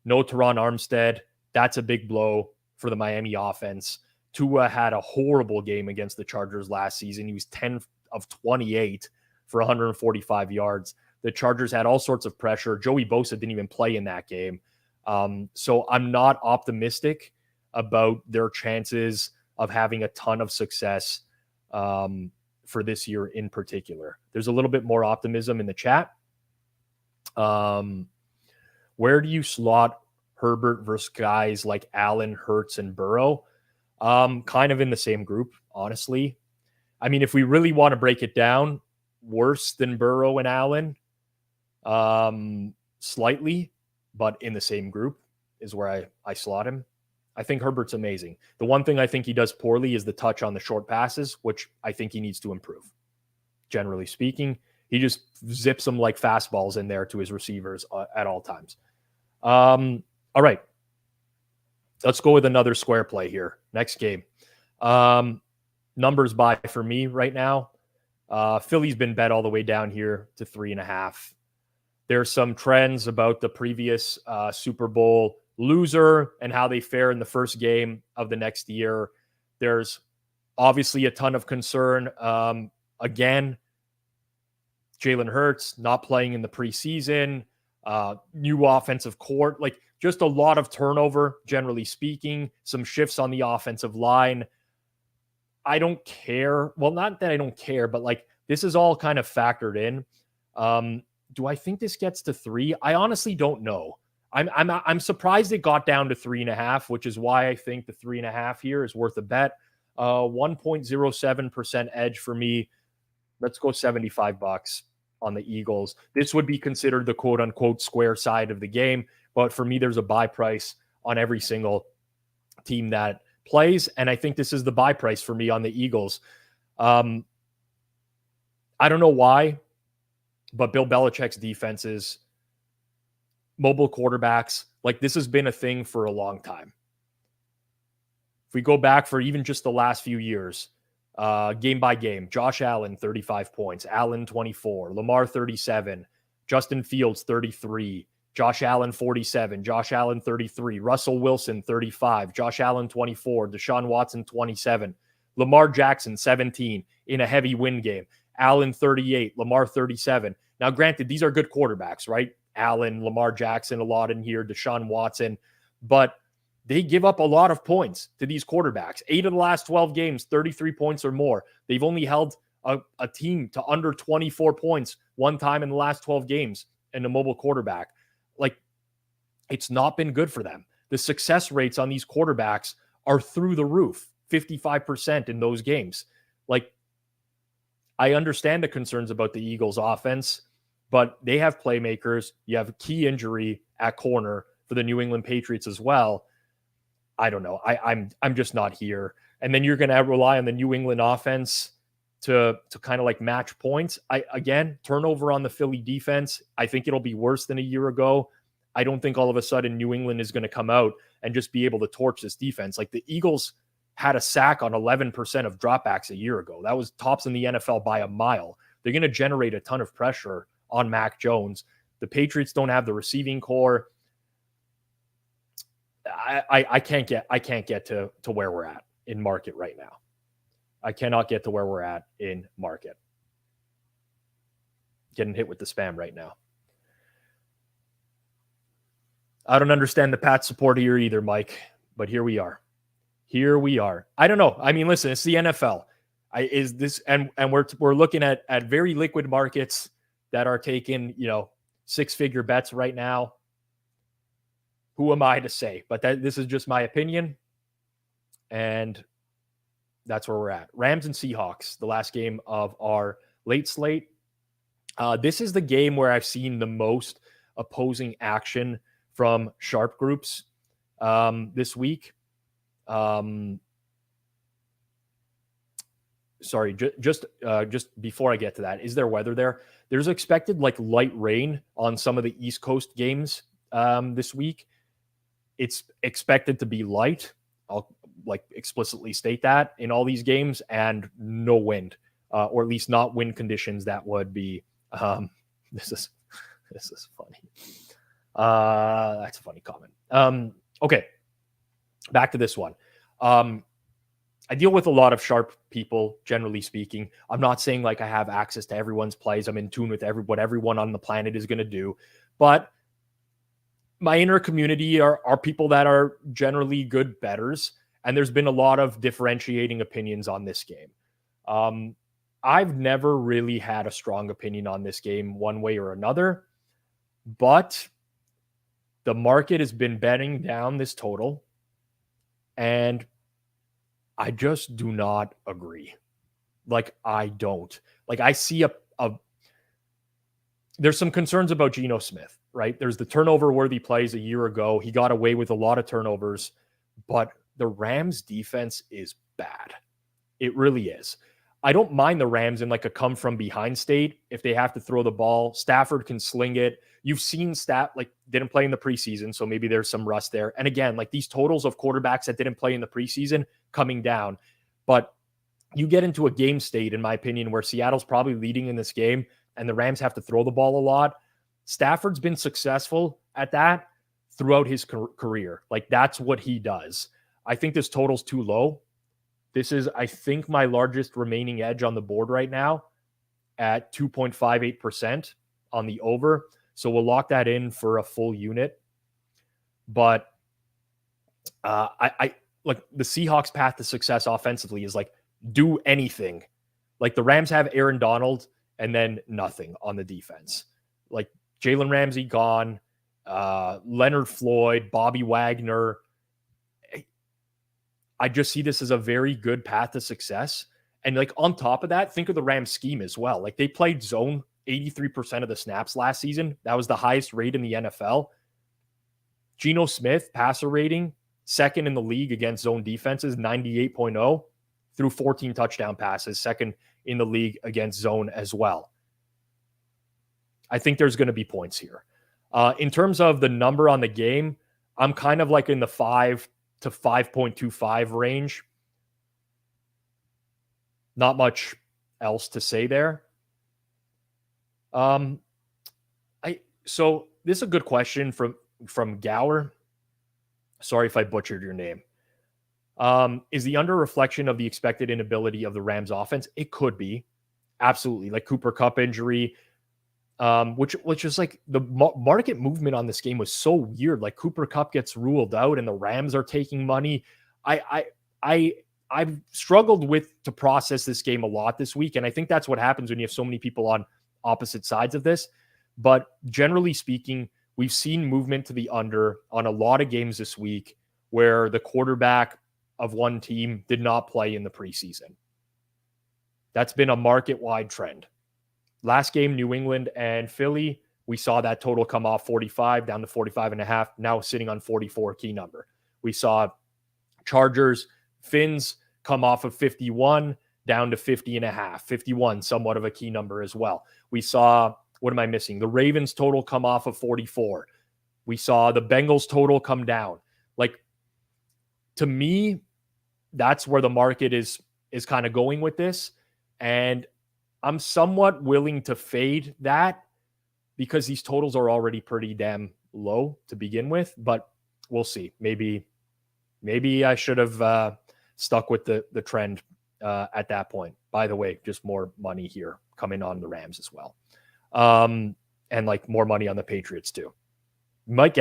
no Teron Armstead. That's a big blow for the Miami offense. Tua had a horrible game against the Chargers last season. He was 10 of 28 for 145 yards. The Chargers had all sorts of pressure. Joey Bosa didn't even play in that game. So I'm not optimistic about their chances of having a ton of success for this year in particular. There's a little bit more optimism in the chat. Where do you slot Herbert versus guys like Allen, Hurts, and Burrow? Kind of in the same group, honestly. I mean, if we really want to break it down, worse than Burrow and Allen, slightly, but in the same group is where I slot him. I think Herbert's amazing. The one thing I think he does poorly is the touch on the short passes, which I think he needs to improve. Generally speaking, he just zips them like fastballs in there to his receivers at all times. All right. Let's go with another square play here. Next game. Numbers buy for me right now. Philly's been bet all the way down here to 3.5. There's some trends about the previous Super Bowl loser and how they fare in the first game of the next year. There's obviously a ton of concern. Again, Jalen Hurts not playing in the preseason, new offensive court, like just a lot of turnover, generally speaking, some shifts on the offensive line. I don't care. Well, not that I don't care, but like this is all kind of factored in. Do I think this gets to 3? I honestly don't know. I'm surprised it got down to 3.5, which is why I think the 3.5 here is worth a bet. 1.07% edge for me. Let's go $75 on the Eagles. This would be considered the quote unquote square side of the game. But for me, there's a buy price on every single team that plays. And I think this is the buy price for me on the Eagles. I don't know why, but Bill Belichick's defenses, mobile quarterbacks, like this has been a thing for a long time. If we go back for even just the last few years, game by game, Josh Allen, 35 points, Allen, 24, Lamar, 37, Justin Fields, 33, Josh Allen, 47, Josh Allen, 33, Russell Wilson, 35, Josh Allen, 24, Deshaun Watson, 27, Lamar Jackson, 17 in a heavy win game, Allen, 38, Lamar, 37. Now, granted, these are good quarterbacks, right? Allen, Lamar Jackson, a lot in here, Deshaun Watson, but they give up a lot of points to these quarterbacks. 8 of the last 12 games, 33 points or more. They've only held a team to under 24 points one time in the last 12 games in a mobile quarterback. Like, it's not been good for them. The success rates on these quarterbacks are through the roof, 55% in those games. Like, I understand the concerns about the Eagles offense, but they have playmakers. You have a key injury at corner for the New England Patriots as well. I don't know. I'm just not here. And then you're going to rely on the New England offense to kind of like match points. Again, turnover on the Philly defense. I think it'll be worse than a year ago. I don't think all of a sudden New England is going to come out and just be able to torch this defense. Like the Eagles had a sack on 11% of dropbacks a year ago. That was tops in the NFL by a mile. They're going to generate a ton of pressure on Mac Jones. The Patriots don't have the receiving core. I can't get to where we're at in market right now. I cannot get to where we're at in market. Getting hit with the spam right now. I don't understand the Pat support here either, Mike, but here we are. Here we are. I don't know. I mean, listen, it's the NFL. We're looking at very liquid markets that are taking, 6-figure bets right now. Who am I to say? But this is just my opinion. And that's where we're at. Rams and Seahawks, the last game of our late slate. This is the game where I've seen the most opposing action from sharp groups this week. Sorry, just before I get to that, is there weather there? There's expected like light rain on some of the East Coast games this week. It's expected to be light. I'll like explicitly state that in all these games, and no wind, or at least not wind conditions that would be. This is funny. That's a funny comment. Okay, back to this one. I deal with a lot of sharp people, generally speaking. I'm not saying like I have access to everyone's plays. I'm in tune with what everyone on the planet is going to do, but my inner community are people that are generally good bettors, and there's been a lot of differentiating opinions on this game. I've never really had a strong opinion on this game one way or another, but the market has been betting down this total, and I just do not agree. Like, I don't. Like, I see there's some concerns about Geno Smith, right? There's the turnover-worthy plays a year ago. He got away with a lot of turnovers, but the Rams defense is bad. It really is. I don't mind the Rams in like a come from behind state. If they have to throw the ball, Stafford can sling it. You've seen didn't play in the preseason, so maybe there's some rust there. And again, like these totals of quarterbacks that didn't play in the preseason coming down. But you get into a game state, in my opinion, where Seattle's probably leading in this game and the Rams have to throw the ball a lot. Stafford's been successful at that throughout his career. Like that's what he does. I think this total's too low. This is, I think, my largest remaining edge on the board right now at 2.58% on the over. So we'll lock that in for a full unit. But I like the Seahawks' path to success offensively is like do anything. Like the Rams have Aaron Donald and then nothing on the defense. Like Jalen Ramsey gone, Leonard Floyd, Bobby Wagner. I just see this as a very good path to success. And like on top of that, think of the Rams scheme as well. Like they played zone 83% of the snaps last season. That was the highest rate in the NFL. Geno Smith, passer rating, second in the league against zone defenses, 98.0 through 14 touchdown passes, second in the league against zone as well. I think there's going to be points here. In terms of the number on the game, I'm kind of like in the 5 to 5.25 range. Not much else to say there. So this is a good question from Gower. Sorry if I butchered your name. Is the under reflection of the expected inability of the Rams offense? It could be. Absolutely. Like Cooper Kupp injury, which is like the market movement on this game was so weird. Like Cooper Kupp gets ruled out and the Rams are taking money. I've struggled to process this game a lot this week. And I think that's what happens when you have so many people on opposite sides of this. But generally speaking, we've seen movement to the under on a lot of games this week where the quarterback of one team did not play in the preseason. That's been a market-wide trend. Last game, New England and Philly, we saw that total come off 45 down to 45.5, now sitting on 44, key number. We saw Chargers, Finns come off of 51 down to 50.5, 51, somewhat of a key number as well. We saw, what am I missing? The Ravens total come off of 44. We saw the Bengals total come down. Like, to me, that's where the market is kind of going with this. And I'm somewhat willing to fade that because these totals are already pretty damn low to begin with, but we'll see. Maybe I should have stuck with the trend at that point. By the way, just more money here coming on the Rams as well. And like more money on the Patriots too. Might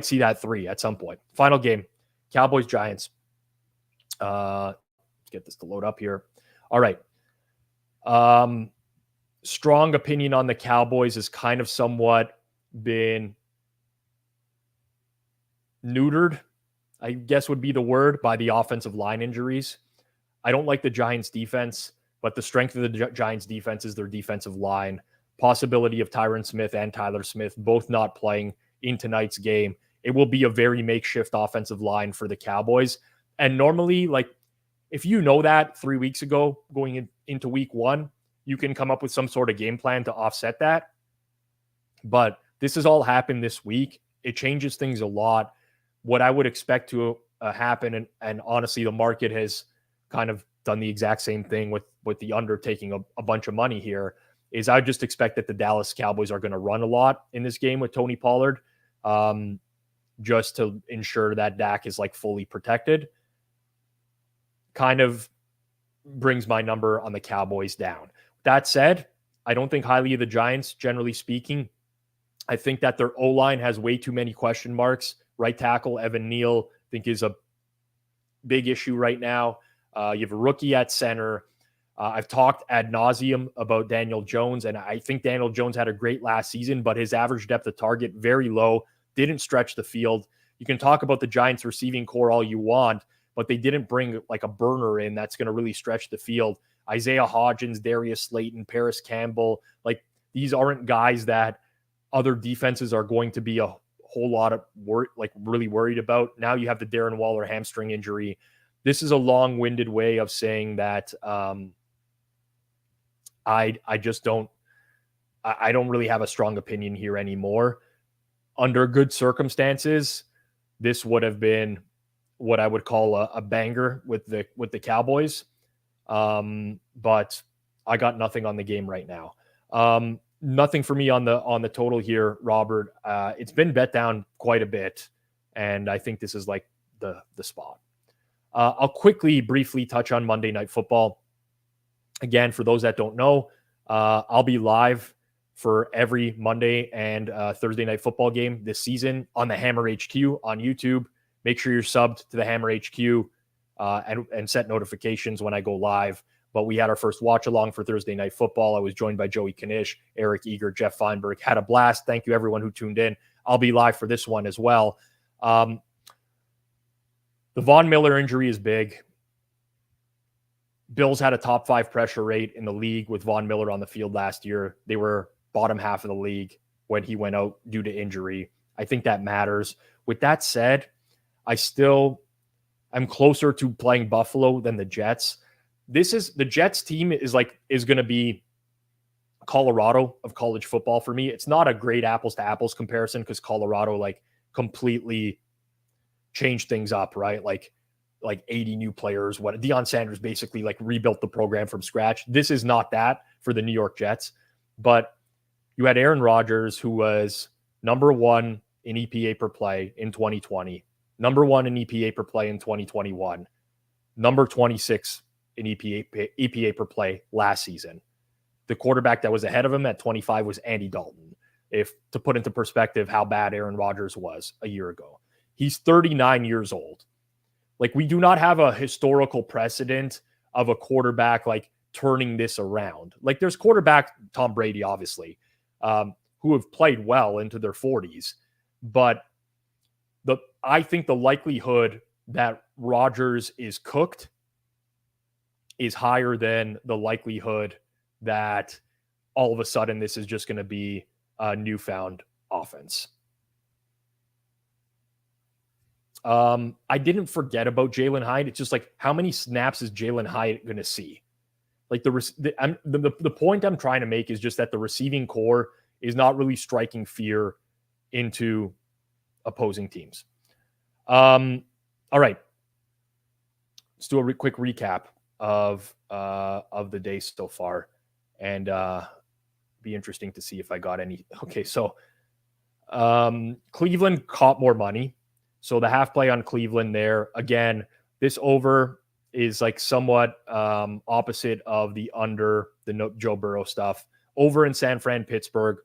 see that 3 at some point. Final game, Cowboys, Giants. Let's get this to load up here. All right. Strong opinion on the Cowboys has kind of somewhat been neutered, I guess would be the word, by the offensive line injuries. I don't like the Giants defense, but the strength of the Giants defense is their defensive line. Possibility of Tyron Smith and Tyler Smith both not playing in tonight's game. It will be a very makeshift offensive line for the Cowboys. And normally, like, if you know that 3 weeks ago going into week 1, you can come up with some sort of game plan to offset that. But this has all happened this week. It changes things a lot. What I would expect to happen, and honestly, the market has kind of done the exact same thing with the under taking a bunch of money here, is I just expect that the Dallas Cowboys are going to run a lot in this game with Tony Pollard, just to ensure that Dak is like fully protected. Kind of brings my number on the Cowboys down. That said, I don't think highly of the Giants, generally speaking. I think that their O-line has way too many question marks. Right tackle, Evan Neal, I think is a big issue right now. You have a rookie at center. I've talked ad nauseum about Daniel Jones, and I think Daniel Jones had a great last season, but his average depth of target, very low, didn't stretch the field. You can talk about the Giants receiving core all you want, but they didn't bring like a burner in that's going to really stretch the field. Isaiah Hodgins, Darius Slayton, Paris Campbell, like these aren't guys that other defenses are going to be a whole lot of really worried about. Now you have the Darren Waller hamstring injury. This is a long-winded way of saying that I don't really have a strong opinion here anymore. Under good circumstances, this would have been what I would call a banger with the Cowboys. But I got nothing on the game right now. Nothing for me on the total here, Robert. It's been bet down quite a bit, and I think this is like the spot. I'll briefly touch on Monday Night Football. Again, for those that don't know, I'll be live for every Monday and Thursday Night Football game this season on the Hammer HQ on YouTube. Make sure you're subbed to the Hammer HQ and set notifications when I go live. But we had our first watch along for Thursday Night Football. I was joined by Joey Kanish, Eric Eager, Jeff Feinberg. Had a blast. Thank you, everyone who tuned in. I'll be live for this one as well. The Von Miller injury is big. Bills had a top 5 pressure rate in the league with Von Miller on the field last year. They were bottom half of the league when he went out due to injury. I think that matters. With that said, I'm closer to playing Buffalo than the Jets. The Jets team is going to be Colorado of college football for me. It's not a great apples to apples comparison because Colorado completely changed things up, right? Like 80 new players. What Deion Sanders basically rebuilt the program from scratch. This is not that for the New York Jets, but you had Aaron Rodgers, who was number 1 in EPA per play in 2020, number 1 in EPA per play in 2021, number 26 in EPA per play last season. The quarterback that was ahead of him at 25 was Andy Dalton. If to put into perspective how bad Aaron Rodgers was a year ago, he's 39 years old. We do not have a historical precedent of a quarterback turning this around. There's quarterback Tom Brady, obviously, who have played well into their 40s, but I think the likelihood that Rodgers is cooked is higher than the likelihood that all of a sudden this is just going to be a newfound offense. I didn't forget about Jalen Hyatt. It's just how many snaps is Jalen Hyatt going to see? The point I'm trying to make is just that the receiving core is not really striking fear into opposing teams. All right. Let's do a quick recap of the day so far, and be interesting to see if I got any. Okay, so Cleveland caught more money. So the half play on Cleveland there. Again, this over is somewhat opposite of the under, the Joe Burrow stuff. Over in San Fran, Pittsburgh.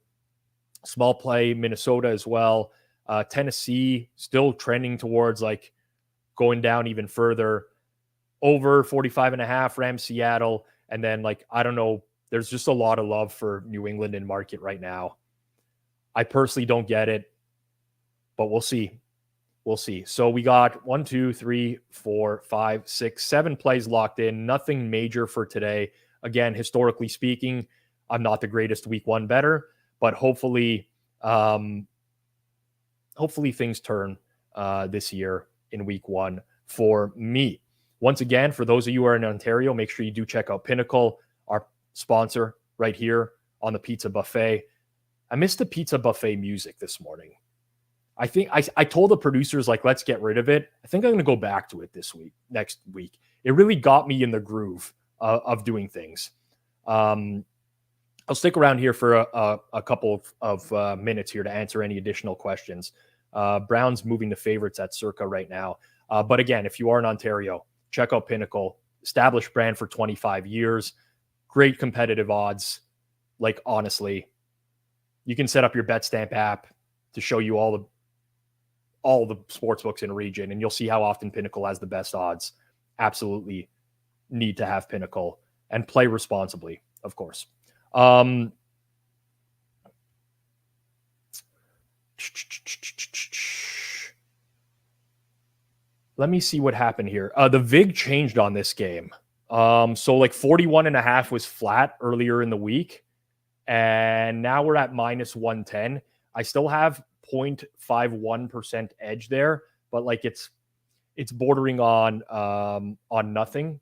Small play, Minnesota as well. Tennessee still trending towards going down even further. Over 45.5, Rams, Seattle. And then I don't know, there's just a lot of love for New England in market right now. I personally don't get it, but we'll see. We'll see. So we got 1, 2, 3, 4, 5, 6, 7 plays locked in. Nothing major for today. Again, historically speaking, I'm not the greatest week 1 bettor, but hopefully things turn this year in week 1 for me. Once again, for those of you who are in Ontario, make sure you do check out Pinnacle, our sponsor right here on the Pizza Buffet. I missed the Pizza Buffet music this morning. I think I told the producers, let's get rid of it. I think I'm going to go back to it next week. It really got me in the groove of doing things. I'll stick around here for a couple of minutes here to answer any additional questions. Browns moving to favorites at circa right now. But again, if you are in Ontario, check out Pinnacle, established brand for 25 years, great competitive odds. Honestly, you can set up your BetStamp app to show you all the sports books in a region, and you'll see how often Pinnacle has the best odds. Absolutely need to have Pinnacle and play responsibly, of course. Let me see what happened here. The VIG changed on this game. So 41.5 was flat earlier in the week, and now we're at -110. I still have 0.51% edge there, but like it's bordering on nothing.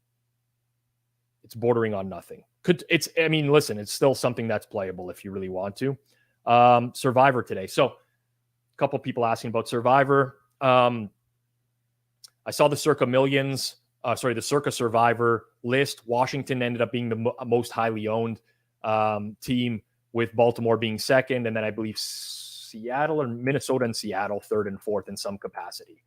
It's bordering on nothing. Listen, it's still something that's playable if you really want to. Survivor today. So a couple people asking about Survivor. I saw the Circa Survivor list. Washington ended up being the most highly owned team, with Baltimore being second, and then I believe Seattle or Minnesota and Seattle third and fourth in some capacity.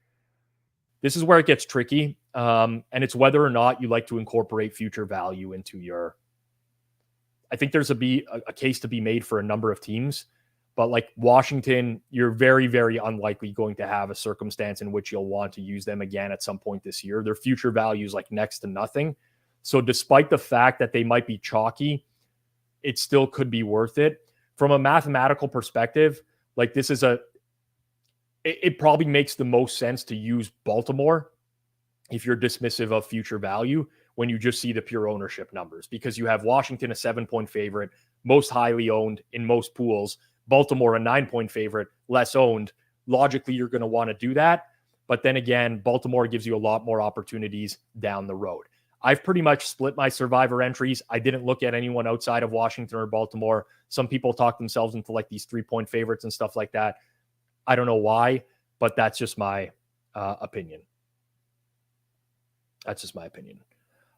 This is where it gets tricky, and it's whether or not you like to incorporate future value into your. I think there's a case to be made for a number of teams, but like Washington, you're very, very unlikely going to have a circumstance in which you'll want to use them again at some point this year. Their future value is like next to nothing. So despite the fact that they might be chalky, it still could be worth it. From a mathematical perspective, like this is it probably makes the most sense to use Baltimore if you're dismissive of future value when you just see the pure ownership numbers, because you have Washington a 7-point favorite, most highly owned in most pools, Baltimore a 9-point favorite, less owned. Logically, you're going to want to do that. But then again, Baltimore gives you a lot more opportunities down the road. I've pretty much split my Survivor entries. I didn't look at anyone outside of Washington or Baltimore. Some people talk themselves into like these 3-point favorites and stuff like that. I don't know why, but that's just my opinion. That's just my opinion.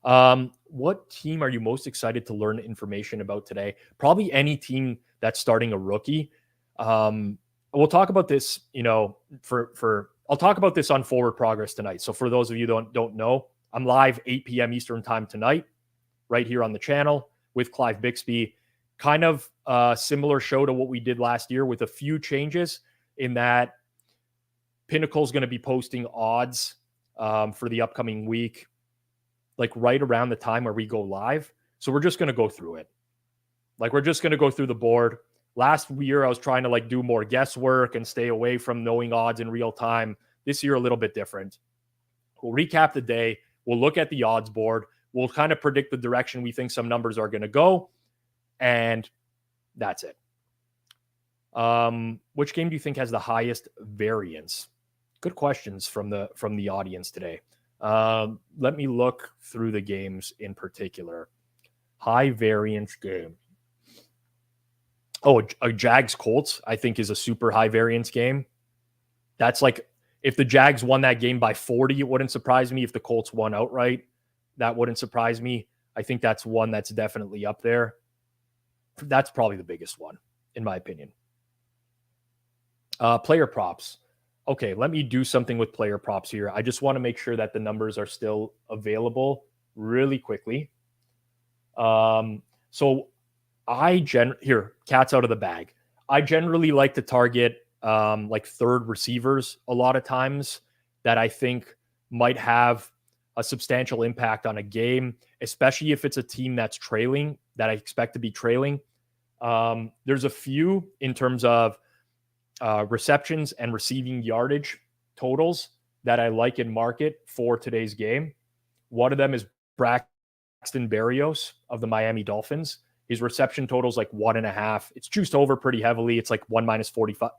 What team are you most excited to learn information about today? Probably any team that's starting a rookie. We'll talk about this, I'll talk about this on Forward Progress tonight. So for those of you who don't know, I'm live 8 p.m. Eastern time tonight, right here on the channel with Clive Bixby. Kind of a similar show to what we did last year, with a few changes in that Pinnacle is going to be posting odds for the upcoming week, like right around the time where we go live. So we're just going to go through it. Like we're just going to go through the board. Last year, I was trying to like do more guesswork and stay away from knowing odds in real time. This year, a little bit different. We'll recap the day. We'll look at the odds board. We'll kind of predict the direction we think some numbers are going to go. And that's it. Which game do you think has the highest variance? Good questions from the audience today. Let me look through the games in particular. High variance game. Oh, a Jags Colts, I think, is a super high variance game. That's like, if the Jags won that game by 40, it wouldn't surprise me. If the Colts won outright, that wouldn't surprise me. I think that's one that's definitely up there. That's probably the biggest one, in my opinion. Player props. Okay, let me do something with player props here. I just want to make sure that the numbers are still available really quickly. So here, cat's out of the bag. I generally like to target like third receivers a lot of times that I think might have a substantial impact on a game, especially if it's a team that's trailing, that I expect to be trailing. There's a few in terms of receptions and receiving yardage totals that I like in market for today's game. One of them is Braxton Berrios of the Miami Dolphins. His reception total is like 1.5. It's juiced over pretty heavily. It's like 1 minus 45,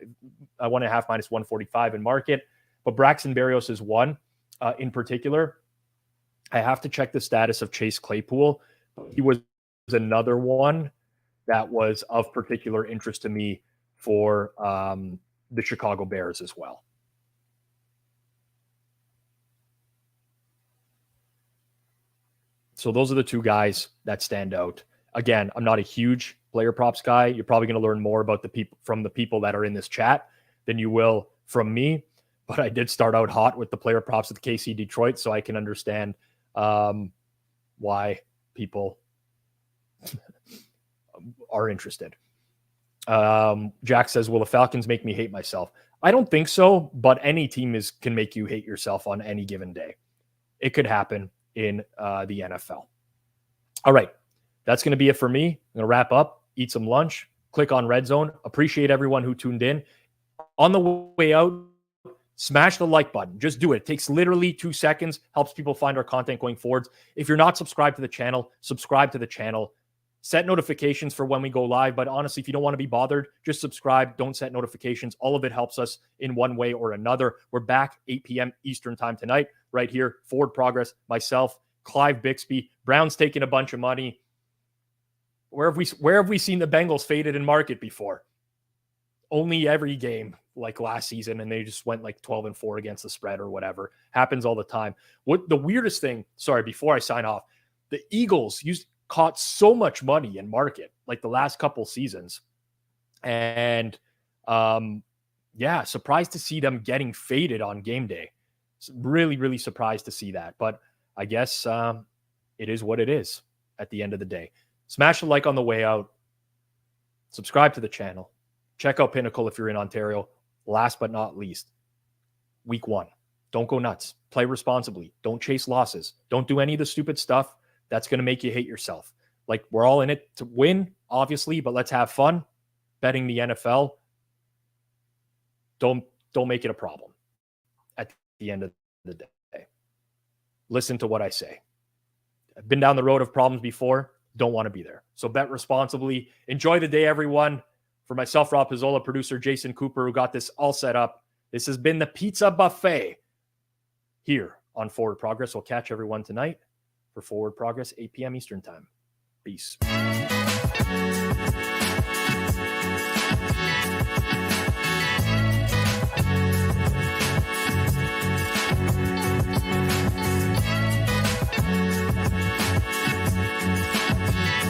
1.5 minus 145 in market. But Braxton Berrios is one in particular. I have to check the status of Chase Claypool. He was another one that was of particular interest to me for the Chicago Bears as well. So those are the two guys that stand out. Again, I'm not a huge player props guy. You're probably going to learn more about the people from the people that are in this chat than you will from me. But I did start out hot with the player props at the KC Detroit, so I can understand why people are interested. Jack says, will the Falcons make me hate myself? I don't think so, but any team can make you hate yourself on any given day. It could happen in the NFL. All right. That's going to be it for me. I'm going to wrap up, eat some lunch, click on Red Zone. Appreciate everyone who tuned in. On the way out, smash the like button. Just do it. It takes literally 2 seconds, helps people find our content going forwards. If you're not subscribed to the channel, subscribe to the channel. Set notifications for when we go live. But honestly, if you don't want to be bothered, just subscribe. Don't set notifications. All of it helps us in one way or another. We're back 8 p.m. Eastern time tonight, right here. Forward Progress, myself, Clive Bixby. Brown's taking a bunch of money. Where have we seen the Bengals faded in market before? Only every game like last season, and they just went like 12-4 against the spread or whatever. Happens all the time. What the weirdest thing, sorry, before I sign off, the Eagles caught so much money in market like the last couple seasons. And surprised to see them getting faded on game day. Really, really surprised to see that. But I guess it is what it is at the end of the day. Smash a like on the way out. Subscribe to the channel. Check out Pinnacle if you're in Ontario. Last but not least, week 1. Don't go nuts. Play responsibly. Don't chase losses. Don't do any of the stupid stuff that's going to make you hate yourself. Like, we're all in it to win, obviously, but let's have fun. Betting the NFL, don't make it a problem at the end of the day. Listen to what I say. I've been down the road of problems before. Don't want to be there. So bet responsibly. Enjoy the day, everyone. For myself, Rob Pizzola, producer Jason Cooper, who got this all set up, this has been the Pizza Buffet here on Forward Progress. We'll catch everyone tonight for Forward Progress, 8 p.m. Eastern time. Peace.